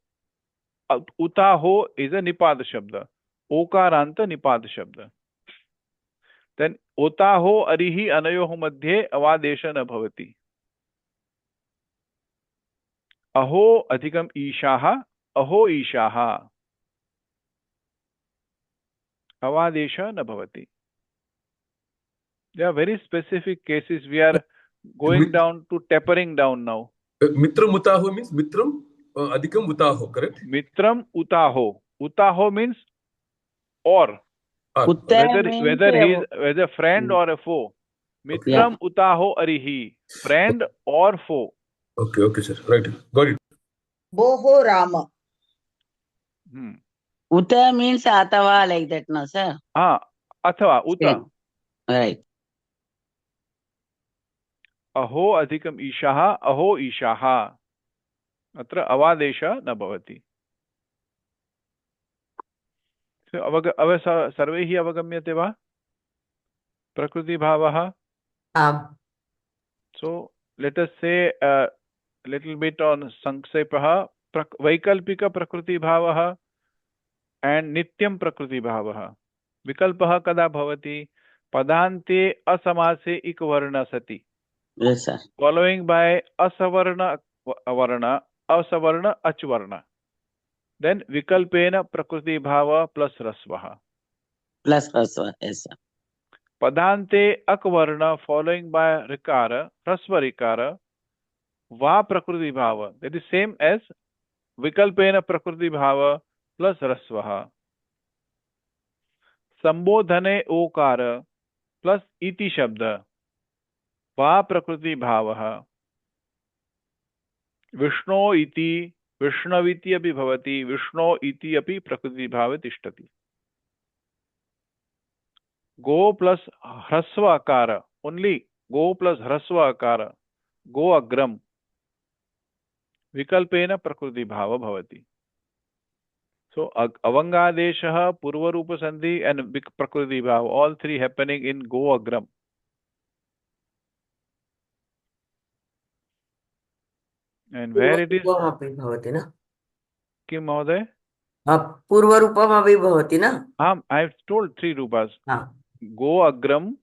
utaho is a nipata shabda. Okaranta nipata shabda. Then utaho arihi anayoho madhye avadesha na bhavati. Aho adhikam ishaha. Aho ishaha. Avadesha na bhavati. There are very specific cases. We are going down to tapering down now. Mitram utaho means mitram adhikam utaho, correct? Mitram utaho. Utaho means or. Whether he is a friend or a foe. Mitram utaho arihi. Friend or foe. Okay, sir. Right. Got it. Boho Rama. Uta means atava, like that, no, sir? Athava, uta. Right. Aho adhikam ishaha, aho ishaha. Atra avadesha na bhavati. So, sarvaihi avagamyate va? Prakriti bhavaha? So, let us say a little bit on Sanksepaha. Vaikalpika prakriti bhavaha and nityam prakriti bhavaha. Vikalpaha kada bhavati? Padante asamase ikvarna sati. Yes, sir. Following by asavarna varna, asavarna achvarna. Then vikalpena prakriti bhava plus rasvaha. Plus rasva, yes, sir. Padante akvarna following by rikara, rasva rikara, va prakriti bhava. That is same as vikalpena prakriti bhava plus rasvaha. Sambodhane okara plus iti shabda. Va prakriti bhavaha. Vishno iti, Vishnaviti api bhavati, Vishno iti api prakriti bhave tishtati. Go plus hrasva akara, only go plus hrasva akara. Go agram. Vikalpena prakriti bhava bhavati. So, avangadeshaha, purva rupa sandhi and prakriti bhava, all three happening in go agram. And where it is? Kim Mahoday? Purvarupamapi bhavati na? I have told three rupas. Go agram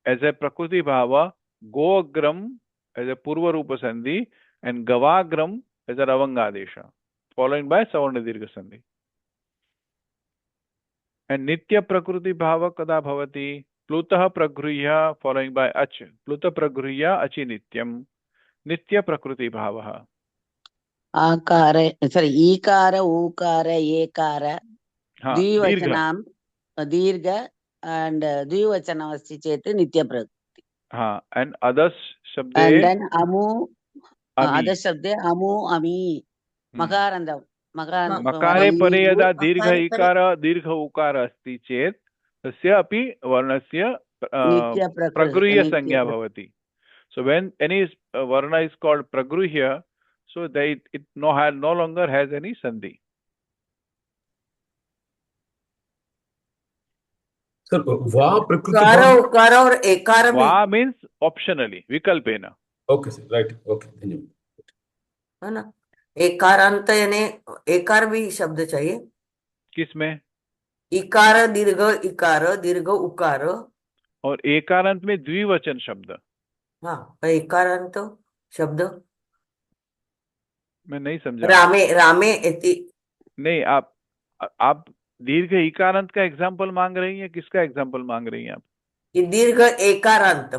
as a prakriti bhava, go agram as a purva rupa sandhi, and gavagram as a ravangadesha, followed by savarna dirgha sandhi. And nitya prakriti bhava kada bhavati? Plutah pragrihya following by ach. Pluta pragrihya achi nityam. Nitya prakriti bhavaha. Akara, sorry, ikara, ukara, ekara, dvivachanam, dirgha and dvivachanam asti chete nitya prakriti. हाँ, and others And शब्दे then amu, अमी. other shabde amu, ami, makarandam, मकारे परे यदा दीर्घ मकारे परे इकार दीर्घ उकार अस्ति चेत् तस्य अपि वर्णस्य nitya प्रगृह्य nitya संज्ञा भवति. So when any varna is called pragruhya, so that it no longer has any sandhi. Sir, va prakriti उकार bhav. उकार और एकार भी Va means optionally, vikalpena. Okay, sir. Right. Okay. धन्यवाद. है ना. एकारांत यानी एकार भी शब्द चाहिए. किसमें? इकार दीर्घ उकार और एकारांत में द्विवचन शब्द. हाँ, एकारांत शब्द मैं नहीं समझा. रामे इति. नहीं, आप दीर्घ इकारांत का एग्जाम्पल मांग रही हैं. किसका एग्जाम्पल मांग रही हैं आप? दीर्घ एकारांत.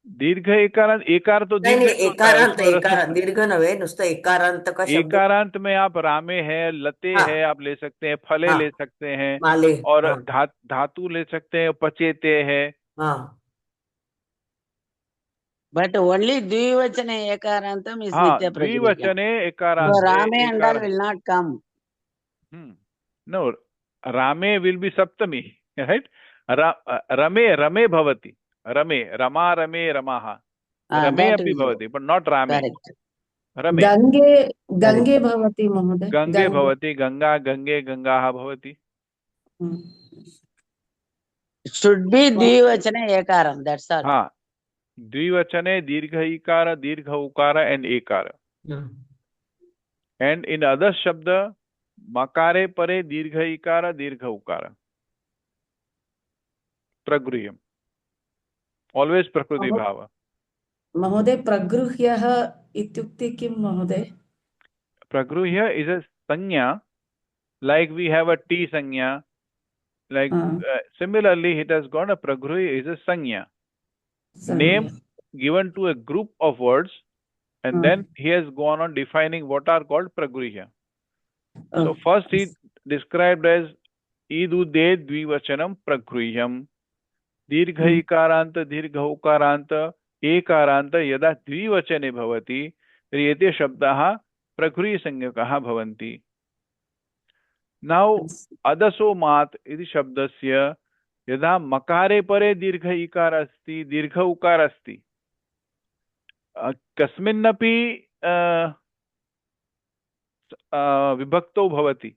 दीर्घ एकारांत, एकार तो नहीं दीर्घ नहीं, होता है, एकारांत उसमें एकारांत दीर्घ नव्हे, नुसतं एकारांत का शब्द. एकारांत में आप रामे है, लते हाँ. है, आप ले सकते हैं, फले हाँ. ले सकते हैं, माले. और हाँ. धातु ले सकते हैं, पचेते है. हाँ. but only dvivachane ekarantam is हाँ, nitya prakriti. द्विवचने So एकारांत rame and all will not come. No, रामे will be सप्तमी, right? रमे भवति, रमा रमे रमाः, रमे That अपि is भवति, but not रामे. correct. रमे. गंगे भवति महोदय. गंगे भवति, गंगा गंगे गंगाः भवति. Should be dvivachane ekaram. That's all. हाँ, द्विवचने दीर्घ इकार दीर्घ उकार and ekara. And in other शब्द मकारे परे दीर्घ इकार दीर्घ उकार. प्रगृह्यम. Always प्रकृति भाव. महोदय प्रगृह्यः इत्युक्ते किं महोदय? Pragruhya is a sanya, like we have a T sanya. Like similarly, it has got a pragruhya is a sanya. Name given to a group of words, and then he has gone on defining what are called pragruhya. So first he described as idude dvivachanam pragruhyam. Dirgha ikaranta dirgha ukaranta ekaranta yada dvivachane bhavati riyate shabdaha प्रगृह्य संज्ञकः भवन्ति. Now अदसो मात् इति शब्दस्य यदा मकारे परे दीर्घ इकार अस्ति दीर्घ उकार अस्ति कस्मिन्नपि विभक्तौ भवति.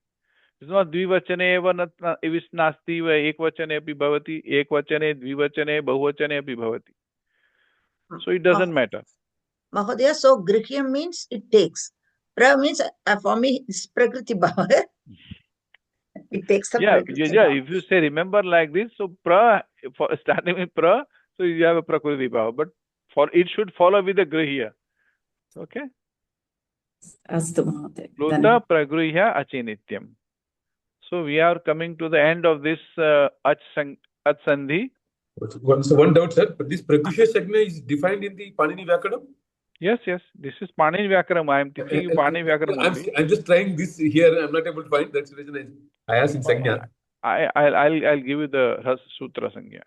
द्विवचने एव नास्ति वा एकवचने अपि भवति, एकवचने द्विवचने बहुवचने अपि भवति. So it doesn't matter. Mahodaya, so grihyam means it takes. Pra means for me it's prakriti bhava. It takes the prakriti bhava. If you say remember like this, so pra for starting with pra, so you have a prakriti bhava, but for it should follow with the grihya. Okay. Astu Mahodaya. Pluta pragruhya achinityam. So we are coming to the end of this ach sandhi. So one doubt, sir, but this pragruhya sagna is defined in the Panini Vyakaranam? Yes, this is Panini Vyakaranam. I am teaching you Panini Vyakaranam only. I'm just trying this here. I'm not able to find. That's the reason I asked in Sangya. I'll give you the Sutra Sangya.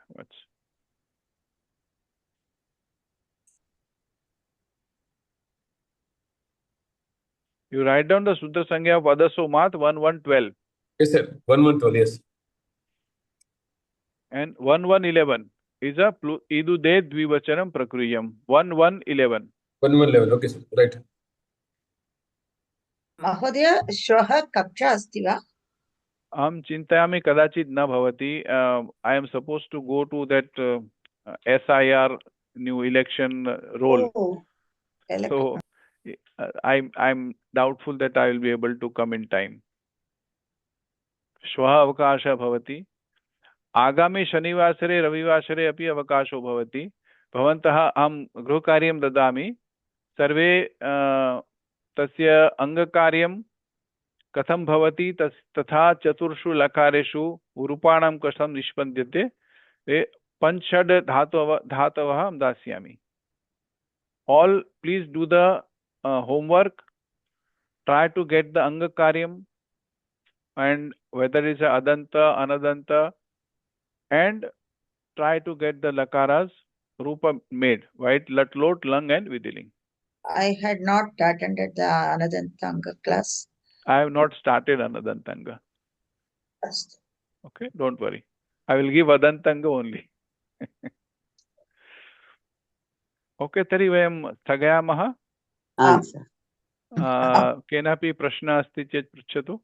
You write down the Sutra Sangya of Adaso Mat 1112. Yes, sir. 1112, yes. And 1111 is a idude dvivachanam prakriyam. 1111. 1111, okay, sir. Right. Mahodaya, shraha kaksha asti va? Aham chintayami kadachit na bhavati. I am supposed to go to that SIR new election role. Oh, so I'm doubtful that I will be able to come in time. श्वः अवकाशः भवति. आगामी शनिवासरे रविवासरे अपि अवकाशो भवति. भवन्तः अहं गृहकार्यं ददामि. सर्वे तस्य अङ्गकार्यं कथं भवति तथा चतुर्षु लकारेषु रूपाणां कथं निष्पद्यते 5-6 धातवः अहं दास्यामि. All please do the homework. Try to get the angakaryam and whether it's a adanta, anadanta, and try to get the lakaras Rupa made. White, lat, lot, lung and Vidiling. I had not attended the Anadantanga class. I have not started Anadantanga. First. Okay, don't worry. I will give Adantanga only. Okay, तर्हि वयं स्थगयामः. आम् सर् केनापि प्रश्नः अस्ति चेत् पृच्छतु.